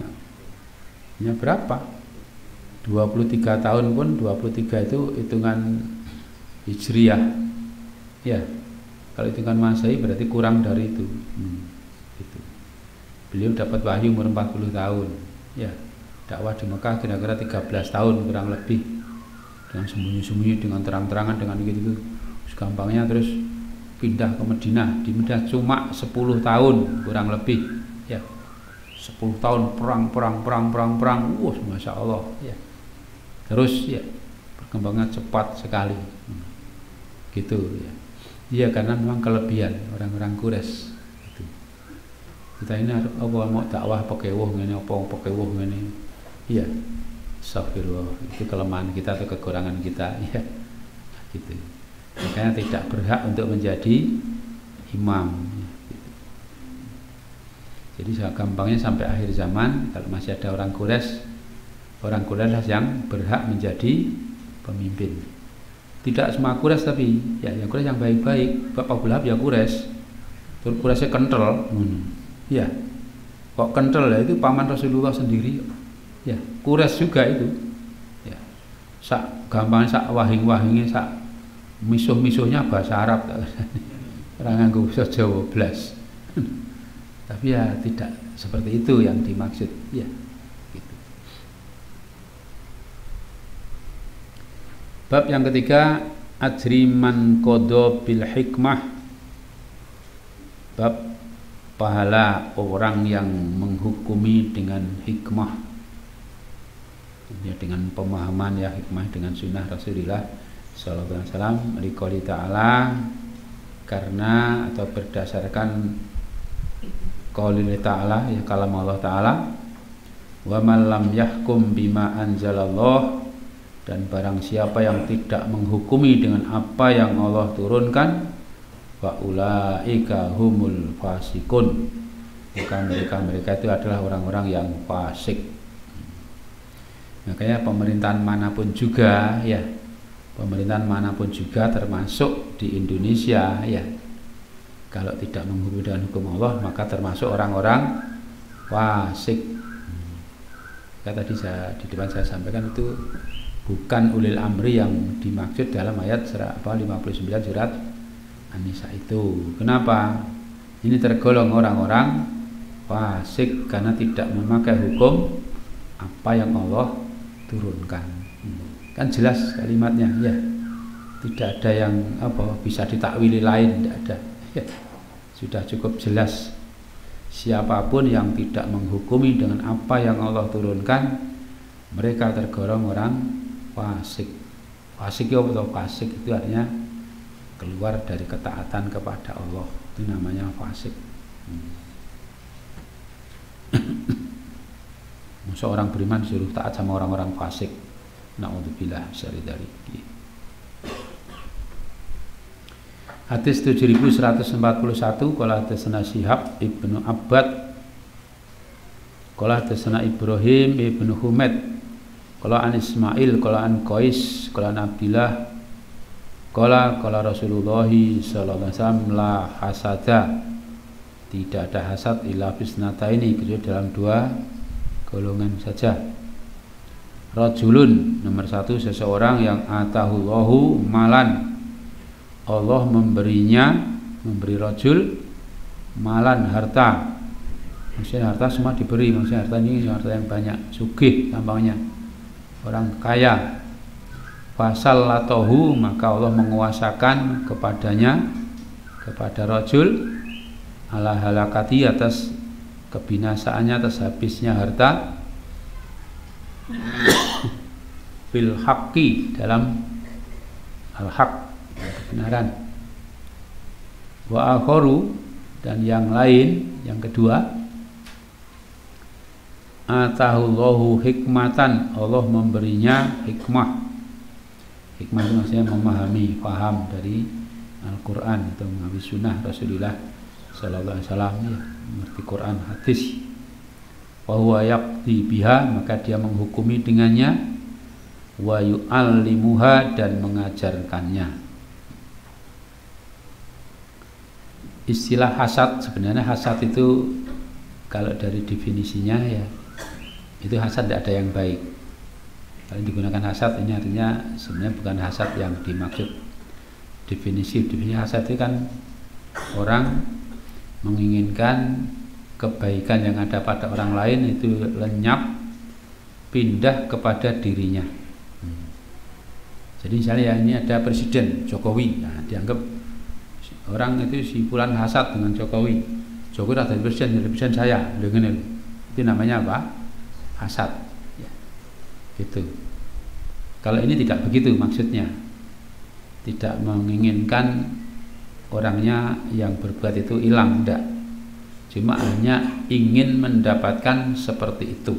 berapa? 23 tahun pun 23 itu hitungan Hijriyah ya. Kalau hitungan Masehi berarti kurang dari itu gitu. Beliau dapat wahyu umur 40 tahun ya. Dakwah di Mekah kira-kira 13 tahun kurang lebih, dengan sembunyi-sembunyi, dengan terang-terangan, dengan gitu gampangnya. Terus pindah ke Madinah, di Madinah cuma 10 tahun kurang lebih ya. 10 tahun perang. Wah, Masya Allah ya. Terus ya perkembangan cepat sekali gitu ya. Iya, karena memang kelebihan orang-orang Quraisy gitu. Kita ini apa mau dakwah pakai wah ngene, apa pakai wah ngene. Iya. Astagfirullah, itu kelemahan kita atau kekurangan kita ya. Gitu. Makanya tidak berhak untuk menjadi imam. Jadi gampangnya sampai akhir zaman kalau masih ada orang Quraisy lah yang berhak menjadi pemimpin. Tidak semua Quraisy tapi ya yang Quraisy yang baik-baik. Bapak Abu Lahab ya Quraisy. Terus Quraisynya kental. Ya. Kok kental ya, itu paman Rasulullah sendiri. Ya, Quraisy juga itu. Ya. Sak gampangnya sak wahing-wahingnya sak misuh-misuhnya bahasa Arab, orang nganggo bahasa Jawa blas. Tapi ya tidak seperti itu yang dimaksud ya gitu. Bab yang ketiga, ajriman qadha bil hikmah. Bab pahala orang yang menghukumi dengan hikmah ya, dengan pemahaman ya, hikmah dengan sunnah Rasulullah sallallahu alaihi wasallam liqouli ta'ala, karena atau berdasarkan qauli ta'ala ya, kalam Allah taala, wa man lam yahkum bima anzalallah, dan barang siapa yang tidak menghukumi dengan apa yang Allah turunkan, wa ulaika humul fasikun, maka mereka itu adalah orang-orang yang fasik. Makanya pemerintahan manapun juga ya, pemerintahan manapun juga termasuk di Indonesia ya, kalau tidak menghukumi dengan hukum Allah maka termasuk orang-orang fasik. Tadi saya di depan saya sampaikan itu bukan ulil amri yang dimaksud dalam ayat 59 surat An-Nisa itu. Kenapa? Ini tergolong orang-orang fasik karena tidak memakai hukum apa yang Allah turunkan. Kan jelas kalimatnya ya, tidak ada yang bisa ditakwili lain, tidak ada ya. Sudah cukup jelas, siapapun yang tidak menghukumi dengan apa yang Allah turunkan, mereka tergolong orang fasik. Fasik itu fasik itu artinya keluar dari ketaatan kepada Allah, itu namanya fasik. Masa orang beriman disuruh taat sama orang-orang fasik, Naudzubillah syari dzalik. Hadis 7141 qala hadatsana Syihab Ibnu Abbad qala hadatsana Ibrahim Ibnu Humaid qala an Ismail qala an Qais qala an Abdillah qala Rasulullah sallallahu alaihi wasallam la hasada, tidak ada hasad illa fisnataini, kecuali dalam dua golongan saja. Rajulun, nomor satu, seseorang yang atahullahu malan, Allah memberi rajul malan, harta. Maksudnya harta semua diberi, maksudnya harta ini harta yang banyak, sugih gampangnya, orang kaya. Fasallatahu, maka Allah menguasakan kepadanya, kepada rajul, ala halakati, atas kebinasaannya, atas habisnya harta, bil haqqi, dalam al-haq, kebenaran. Wa akharu, dan yang lain, yang kedua, atahullahu hikmatan, Allah memberinya hikmah. Hikmah itu maksudnya memahami, paham dari Al-Quran atau memahami sunnah Rasulullah sallallahu alaihi wasallam, ya, mengerti Quran, hadis. Wa huwa yaqdi biha, maka dia menghukumi dengannya, wa yu'allimuha, dan mengajarkannya. Istilah hasad, sebenarnya hasad itu kalau dari definisinya, ya, itu hasad tidak ada yang baik. Kalau digunakan hasad, ini artinya sebenarnya bukan hasad yang dimaksud. Definisi hasad itu kan orang menginginkan kebaikan yang ada pada orang lain itu lenyap, pindah kepada dirinya. Jadi misalnya ini ada Presiden Jokowi, nah, dianggap orang itu si fulan hasad dengan Jokowi. Jokowi adalah presiden, jadi presiden saya, dengan itu namanya apa? Hasad, ya, gitu. Kalau ini tidak begitu maksudnya, tidak menginginkan orangnya yang berbuat itu hilang, tidak. Cuma hanya ingin mendapatkan seperti itu.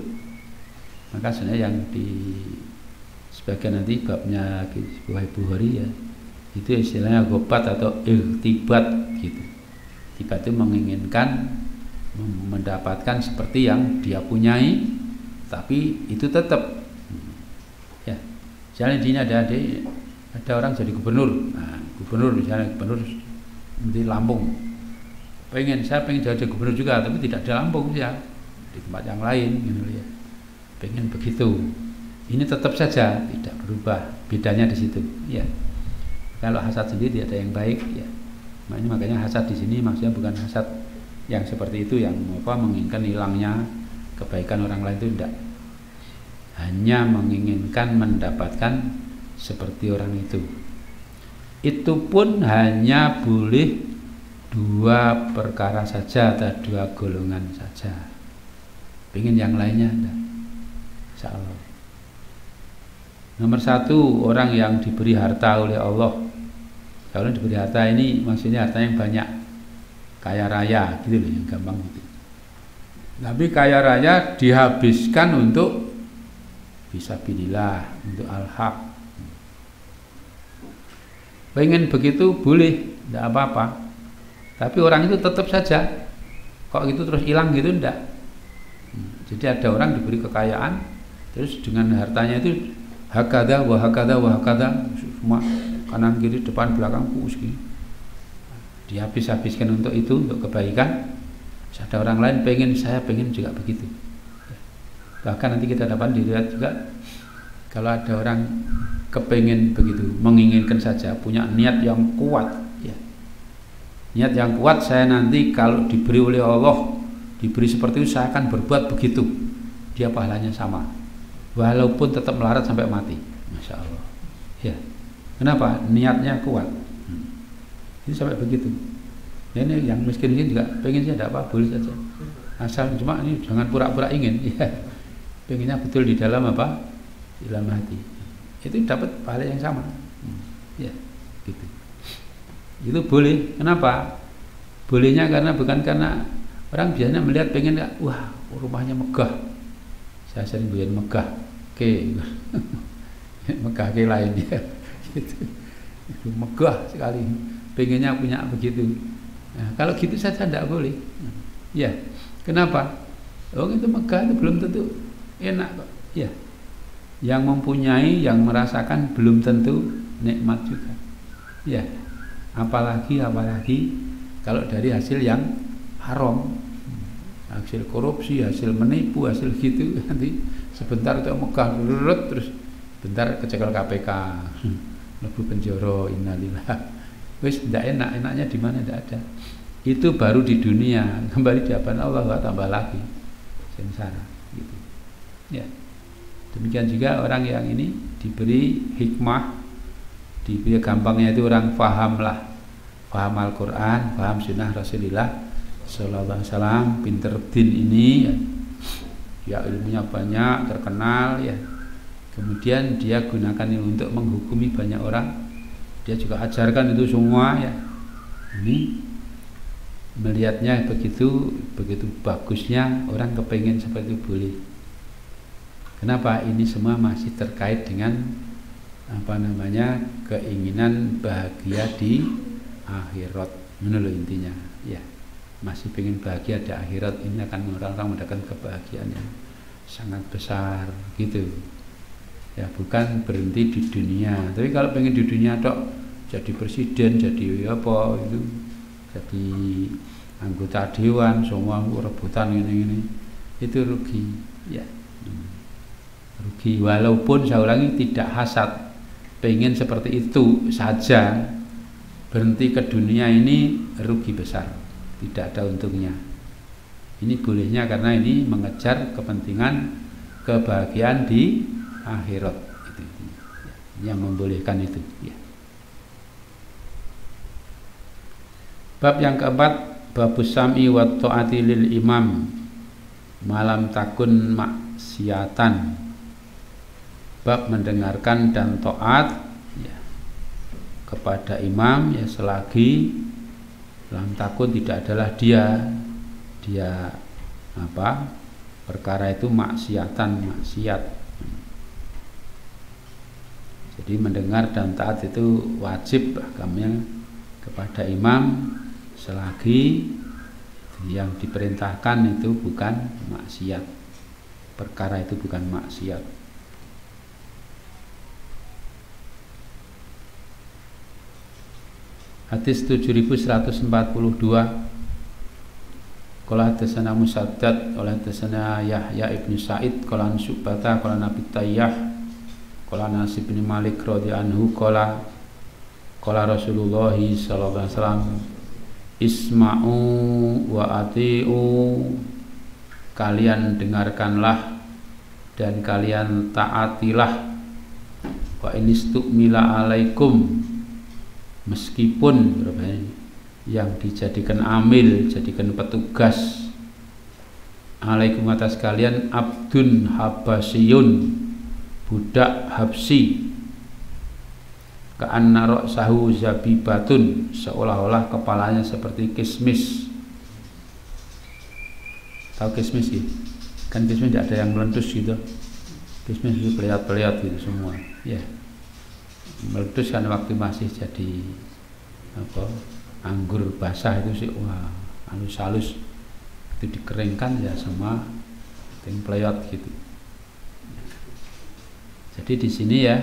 Maka sebenarnya yang di sebagian nanti babnya Bukhari, ya, itu istilahnya gobat atau irtibat gitu. Tiba itu menginginkan mendapatkan seperti yang dia punyai, tapi itu tetap, ya. Misalnya di sini ada orang jadi gubernur, nah, gubernur misalnya gubernur di Lampung, saya pengen jadi gubernur juga, tapi tidak di Lampung, ya, di tempat yang lain, gitu, ya. Pengen begitu. Ini tetap saja tidak berubah, bedanya di situ, ya. Kalau hasad sendiri tidak ada yang baik, ya. Makanya hasad di sini maksudnya bukan hasad yang seperti itu, yang menginginkan hilangnya kebaikan orang lain, itu tidak. Hanya menginginkan mendapatkan seperti orang itu. Itu pun hanya boleh dua perkara saja atau dua golongan saja. Pengen yang lainnya enggak. Insyaallah. Nomor satu, orang yang diberi harta oleh Allah. Kalau diberi harta ini maksudnya harta yang banyak, kaya raya gitu loh, yang gampang gitu. Tapi kaya raya dihabiskan untuk fisabilillah, untuk al-haq. Pengen begitu boleh, tidak apa-apa. Tapi orang itu tetap saja, kok gitu terus hilang gitu, enggak. Jadi ada orang diberi kekayaan, terus dengan hartanya itu hakada wa hakada wa hakada, semua kanan kiri depan belakang gitu. Dihabis-habiskan untuk itu, untuk kebaikan. Terus ada orang lain saya pengen juga begitu. Bahkan nanti kita dapat dilihat juga, kalau ada orang kepengen begitu, menginginkan saja, punya niat yang kuat, ya. Niat yang kuat, saya nanti kalau diberi oleh Allah, diberi seperti itu, saya akan berbuat begitu. Dia pahalanya sama, walaupun tetap melarat sampai mati. Masya Allah, ya. Kenapa? Niatnya kuat. Ini sampai begitu. Ini yang miskin ini juga pengen sih, tidak apa, boleh saja. Asal cuma ini jangan pura-pura ingin, ya. Pengennya betul di dalam apa? Di dalam hati. Itu dapat pahala yang sama. Ya, gitu. Itu boleh. Kenapa? Bolehnya karena bukan karena orang biasanya melihat pengen, wah rumahnya megah, saya sering beliin megah, oke. Mekah ke lain dia gitu. Itu megah sekali, pengennya punya begitu. Nah, kalau gitu saja tidak boleh. Ya, kenapa? Oh itu megah itu belum tentu enak kok. Ya, yang mempunyai, yang merasakan belum tentu nikmat juga. Ya, apalagi kalau dari hasil yang haram, hasil korupsi, hasil menipu, hasil gitu, nanti sebentar itu megah terus bentar kecekel KPK, lebu penjara, innalillah. Wis tidak enak, enaknya di mana tidak ada. Itu baru di dunia, kembali di hadapan Allah nggak tambah lagi sengsara gitu. Ya. Demikian juga orang yang ini diberi hikmah, diberi gampangnya itu orang paham Al-Quran, paham sunnah Rasulullah Sallallahu Alaihi Wasallam, pinter din ini ya ilmunya banyak, terkenal ya. Kemudian dia gunakan ini untuk menghukumi banyak orang, dia juga ajarkan itu semua ya. Ini melihatnya begitu bagusnya, orang kepengen seperti itu boleh. Kenapa? Ini semua masih terkait dengan keinginan bahagia di akhirat. Menurut intinya, ya masih pengen bahagia di akhirat. Ini akan orang-orang mendapatkan kebahagiaan yang sangat besar, gitu. Ya bukan berhenti di dunia. Tapi kalau pengen di dunia tok, jadi presiden, jadi apa itu, jadi anggota dewan, semua rebutan ini itu rugi, ya. Rugi, walaupun saya ulangi tidak hasad, pengen seperti itu saja, berhenti ke dunia ini rugi besar, tidak ada untungnya. Ini bolehnya karena ini mengejar kepentingan kebahagiaan di akhirat, itu yang membolehkan itu ya. Bab yang keempat, babus sam'i wa ta'ati lil imam malam takun maksiatan. Bab mendengarkan dan taat ya, kepada imam ya selagi lam takun tidak adalah dia perkara itu maksiat. Jadi mendengar dan taat itu wajib agamanya kepada imam selagi yang diperintahkan itu bukan maksiat, perkara itu bukan maksiat. Hadis 7142. Qala hadatsana Musaddad qala hadatsana Yahya ibnu Sa'id qala an Syu'bah qala Nabi Tayyah qala Anas bin Malik radhiyallahu anhu qala Rasulullah sallallahu alaihi wasallam isma'u wa ati'u, kalian dengarkanlah dan kalian taatilah. Wa inistumila alaikum, meskipun yang dijadikan amil, jadikan petugas alaikum atas kalian abdun habasiyun, budak habsi, ka'anna ra'sahu zabibatun, seolah-olah kepalanya seperti kismis. Tahu kismis ya? Kan kismis tidak ada yang meletus gitu. Kismis itu pelihat-pelihat gitu semua ya. Meletus kan waktu masih jadi anggur basah itu sih, wah halus-halus, itu dikeringkan ya semua ting pelihat gitu. Jadi di sini ya,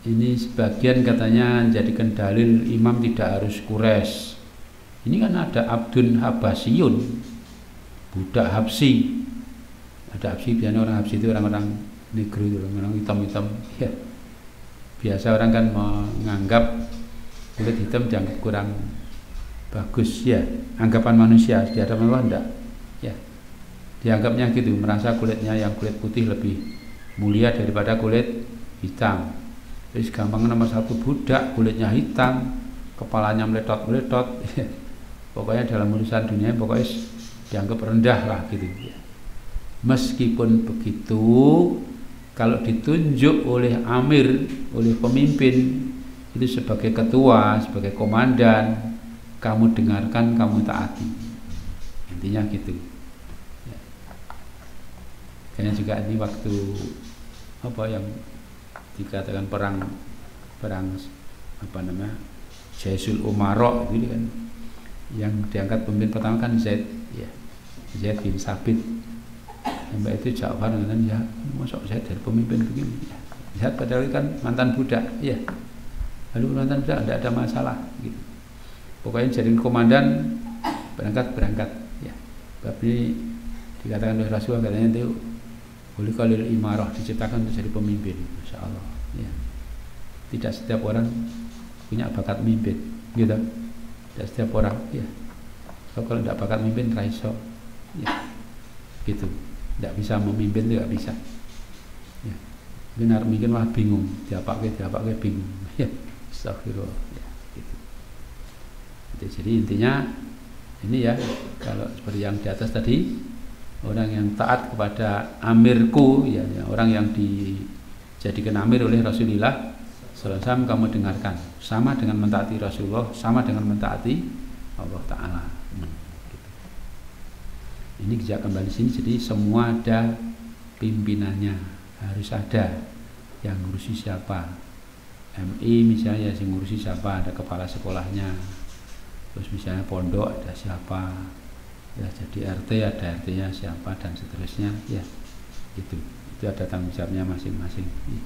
ini sebagian katanya jadikan dalil imam tidak harus Quraisy. Ini kan ada abdun habasiyun, budak habsi. Ada habsi, biasanya orang habsi itu orang-orang negro, orang hitam-hitam ya. Biasa orang kan menganggap kulit hitam dianggap kurang bagus ya, anggapan manusia. Di hadapan Allah enggak ya, dianggapnya gitu, merasa kulitnya yang kulit putih lebih mulia daripada kulit hitam. Terus gampang nomor satu, budak kulitnya hitam, kepalanya meletot-meletot ya. Pokoknya dalam urusan dunia pokoknya dianggap rendah lah gitu ya. Meskipun begitu, kalau ditunjuk oleh amir, oleh pemimpin itu sebagai ketua, sebagai komandan, kamu dengarkan, kamu taati. Intinya gitu ya. Kayaknya juga ini waktu yang dikatakan perang apa namanya, Jaisul Umara gitu kan, yang diangkat pemimpin pertama kan Zaid ya, Zaid bin Sabit. Sampai itu Ja'far mengatakan, ya masuk Zaid dari pemimpin begini ya. Zaid padahal kan mantan budak ya, lalu mantan budak tidak ada masalah gitu. Pokoknya jadi komandan, berangkat ya. Bab ini dikatakan oleh Rasulullah, katanya itu boleh kalil imarah, diciptakan untuk jadi pemimpin, Masya Allah ya. Tidak setiap orang punya bakat memimpin gitu, tidak setiap orang ya. Kalau tidak bakat memimpin raiso ya, gitu, tidak bisa memimpin, tidak bisa ya. Benar mungkin wah bingung, diapakai bingung ya, astagfirullah ya, gitu. Jadi intinya ini ya, kalau seperti yang di atas tadi, orang yang taat kepada amirku ya, orang yang dijadikan amir oleh Rasulullah SAW, kamu dengarkan, sama dengan mentaati Rasulullah, sama dengan mentaati Allah Ta'ala gitu. Ini sejak kembali sini, jadi semua ada pimpinannya, harus ada yang ngurusi siapa, MI misalnya yang ngurusi siapa, ada kepala sekolahnya, terus misalnya pondok ada siapa ya, jadi RT ada RT-nya siapa, dan seterusnya ya, gitu. Itu ada tanggung jawabnya masing-masing ya.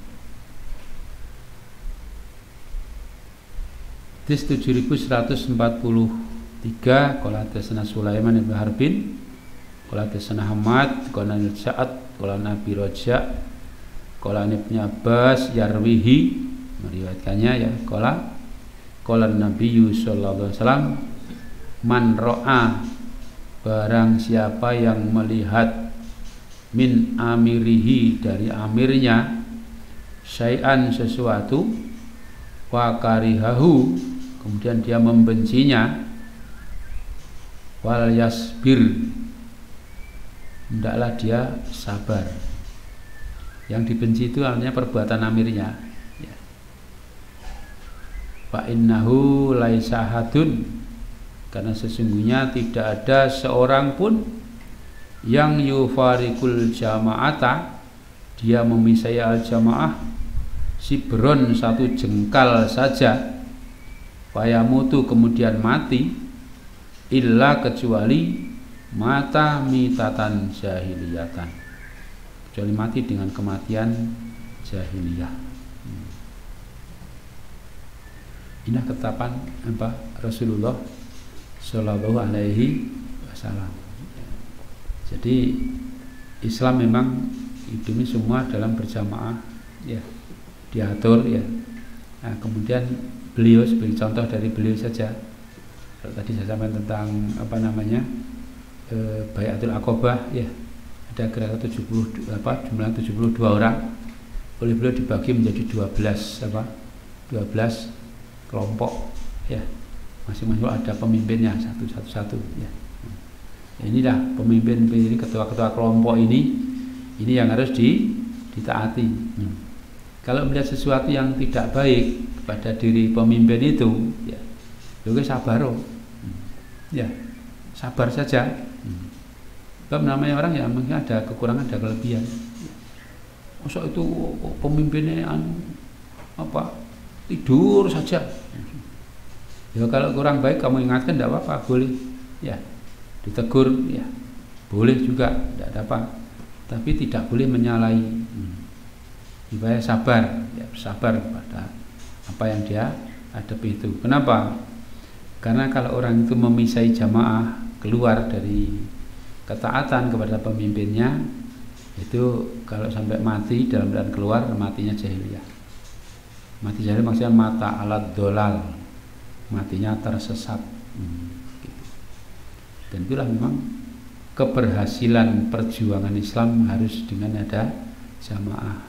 Hadis 7143, qala hadatsana Sulaiman bin Harbin, qala hadatsana Hamad, qala Sa'ad, qala Nabi Raja, qala Ibnu Abbas yarwihi, meriwayatkannya ya, qala Nabi sallallahu alaihi wasallam, man ra'a, barang siapa yang melihat, min amirihi, dari amirnya, syai'an, sesuatu, wa karihahu, kemudian dia membencinya, wal yasbir, hendaklah dia sabar. Yang dibenci itu artinya perbuatan amirnya ya. Fa innahu laisa hadun, karena sesungguhnya tidak ada seorang pun yang yufarikul jama'ata, dia memisai al jamaah, sibron, satu jengkal saja, fayamutu, kemudian mati, illa, kecuali mata mitatan jahiliyatan, kecuali mati dengan kematian jahiliyah. Inilah ketetapan Rasulullah Shallallahu Alaihi Wasallam. Jadi Islam memang ini semua dalam berjamaah ya, diatur ya. Nah, kemudian beliau sebagai contoh dari beliau saja, kalau tadi saya sampaikan tentang Bai'atul Aqabah ya, ada kira-kira jumlah 72 orang, oleh beliau dibagi menjadi 12 kelompok ya, masing-masing ada pemimpinnya satu-satu ya. Inilah pemimpin ini, ketua-ketua kelompok ini yang harus ditaati. Kalau melihat sesuatu yang tidak baik pada diri pemimpin itu ya, sabar ya, sabar saja. Sebab namanya orang ya, mungkin ada kekurangan, ada kelebihan. Masa itu pemimpinnya tidur saja. Ya kalau kurang baik kamu ingatkan, tidak apa-apa, boleh ya, ditegur ya, boleh juga, tidak ada apa, tapi tidak boleh menyalahi. Supaya sabar ya, sabar pada apa yang dia hadapi itu. Kenapa? Karena kalau orang itu memisai jamaah, keluar dari ketaatan kepada pemimpinnya, itu kalau sampai mati dalam keadaan keluar, matinya jahiliyah. Mati jahiliyah maksudnya mata alat dolal, matinya tersesat gitu. Dan itulah memang keberhasilan perjuangan Islam, harus dengan ada jamaah.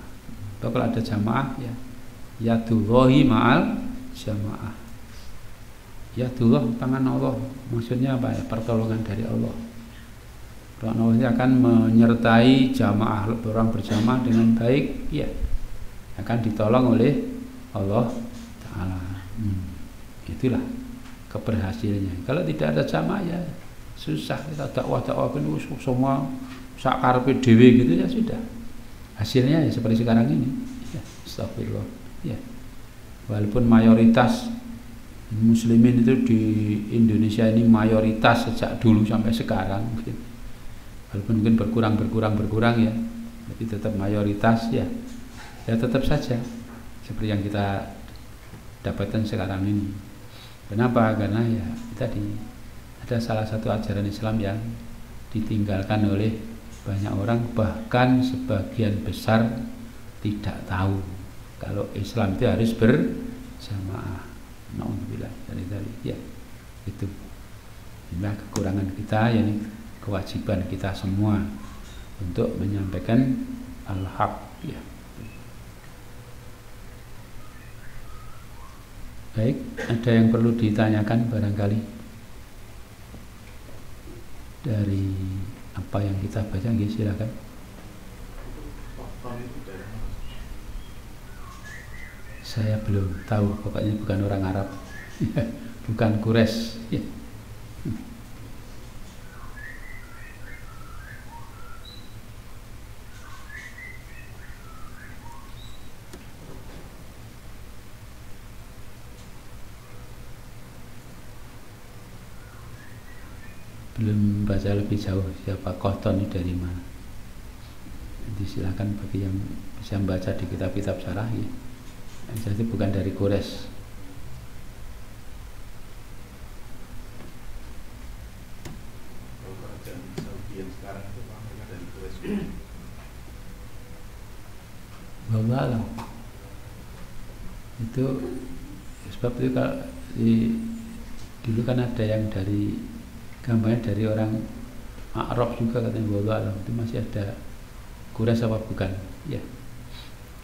Kalau ada jamaah ya, yadullahi ma'al jamaah. Yadullah, tangan Allah, maksudnya apa ya, pertolongan dari Allah. Allah akan menyertai jamaah, orang berjamaah dengan baik ya, akan ditolong oleh Allah Ta'ala. Itulah keberhasilannya. Kalau tidak ada jamaah ya susah, kita dakwah-dakwah itu semua sak karepe dhewe gitu ya, sudah hasilnya ya seperti sekarang ini ya, Astagfirullah. Ya. Walaupun mayoritas muslimin itu di Indonesia ini mayoritas sejak dulu sampai sekarang mungkin. Walaupun mungkin berkurang ya, tapi tetap mayoritas ya. Ya tetap saja seperti yang kita dapatkan sekarang ini. Kenapa? Karena ya tadi ada salah satu ajaran Islam yang ditinggalkan oleh banyak orang, bahkan sebagian besar tidak tahu kalau Islam itu harus berjamaah. Nauzubillah dari ya itu. Inilah kekurangan kita, yakni kewajiban kita semua untuk menyampaikan al-haq ya. Baik, ada yang perlu ditanyakan barangkali dari apa yang kita baca, silakan. Saya belum tahu, pokoknya bukan orang Arab, bukan Quraisy. Ya. Belum baca lebih jauh siapa Qahtan ini dari mana. Nanti silakan bagi yang bisa membaca di kitab-kitab syarah ya. Jadi bukan dari Quraisy. Kalau kerajaan Saudi yang sekarang itu mereka dari Quraisy. Wallah itu sebab itu kalau dulu kan ada yang dari gambarnya dari orang Arab juga katanya, wallah itu masih ada Quraisy apa bukan ya.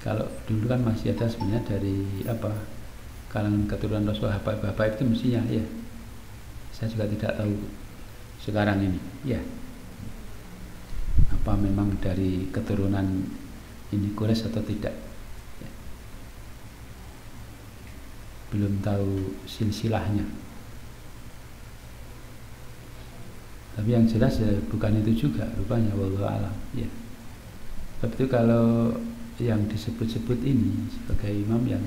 Kalau dulu kan masih ada sebenarnya dari apa kalangan keturunan Rasul, bapak-bapak itu mestinya ya. Saya juga tidak tahu sekarang ini ya. Apa memang dari keturunan ini Quraisy atau tidak ya. Belum tahu silsilahnya. Tapi yang jelas ya bukan itu juga rupanya, wallahu a'lam ya. Tapi itu kalau yang disebut-sebut ini sebagai imam yang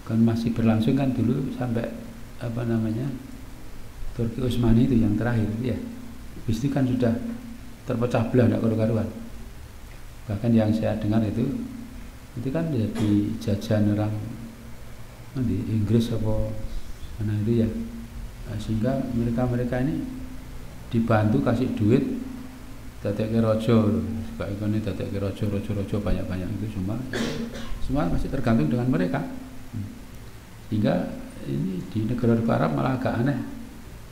kan masih berlangsung kan dulu sampai apa namanya Turki Utsmani itu yang terakhir ya. Habis itu kan sudah terpecah belah, tidak karu-karuan. Bahkan yang saya dengar itu kan jadi jajahan orang di Inggris apa mana itu ya. Nah, sehingga mereka ini dibantu kasih duit dadekke raja, suka ikone dadekke raja banyak-banyak itu semua masih tergantung dengan mereka. Hingga ini di negara Arab malah agak aneh,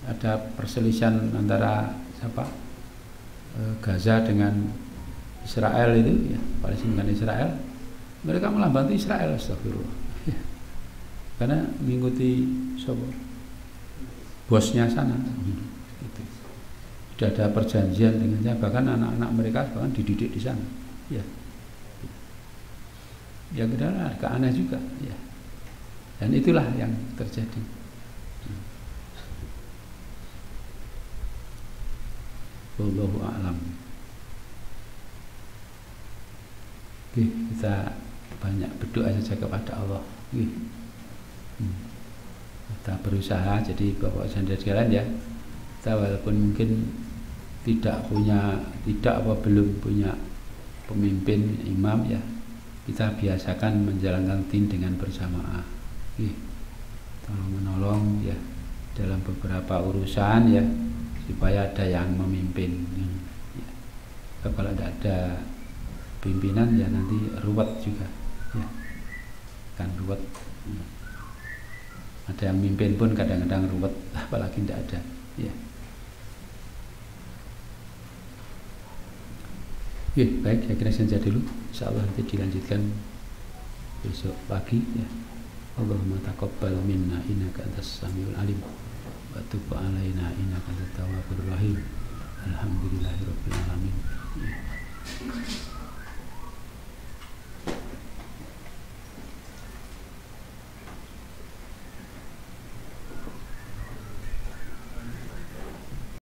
ada perselisihan antara Gaza dengan Israel itu ya, Palestina dengan Israel. Mereka malah bantu Israel, astagfirullah. Ya. Karena mengikuti bosnya sana. Itu. Sudah ada perjanjian dengannya, bahkan anak-anak mereka bahkan dididik di sana ya. Ya kita agak aneh juga ya. Dan itulah yang terjadi. Wallahu a'lam. Oke, kita banyak berdoa saja kepada Allah. Kita berusaha jadi Bapak Sandra sekalian ya. Kita walaupun mungkin belum punya pemimpin imam ya, kita biasakan menjalankan tin dengan berjamaah. Tolong menolong ya dalam beberapa urusan ya, supaya ada yang memimpin ya. Kalau tidak ada pimpinan ya nanti ruwet juga ya, kan ruwet ya. Ada yang mimpin pun kadang-kadang ruwet, apalagi tidak ada ya. Baik, saya kira saja dulu. Insyaallah nanti dilanjutkan besok pagi ya. Allahumma taqabbal minna innaka antas samiul alim wa tub alaina innaka antat tawwabur rahim. Alhamdulillahirabbil alamin. Ya.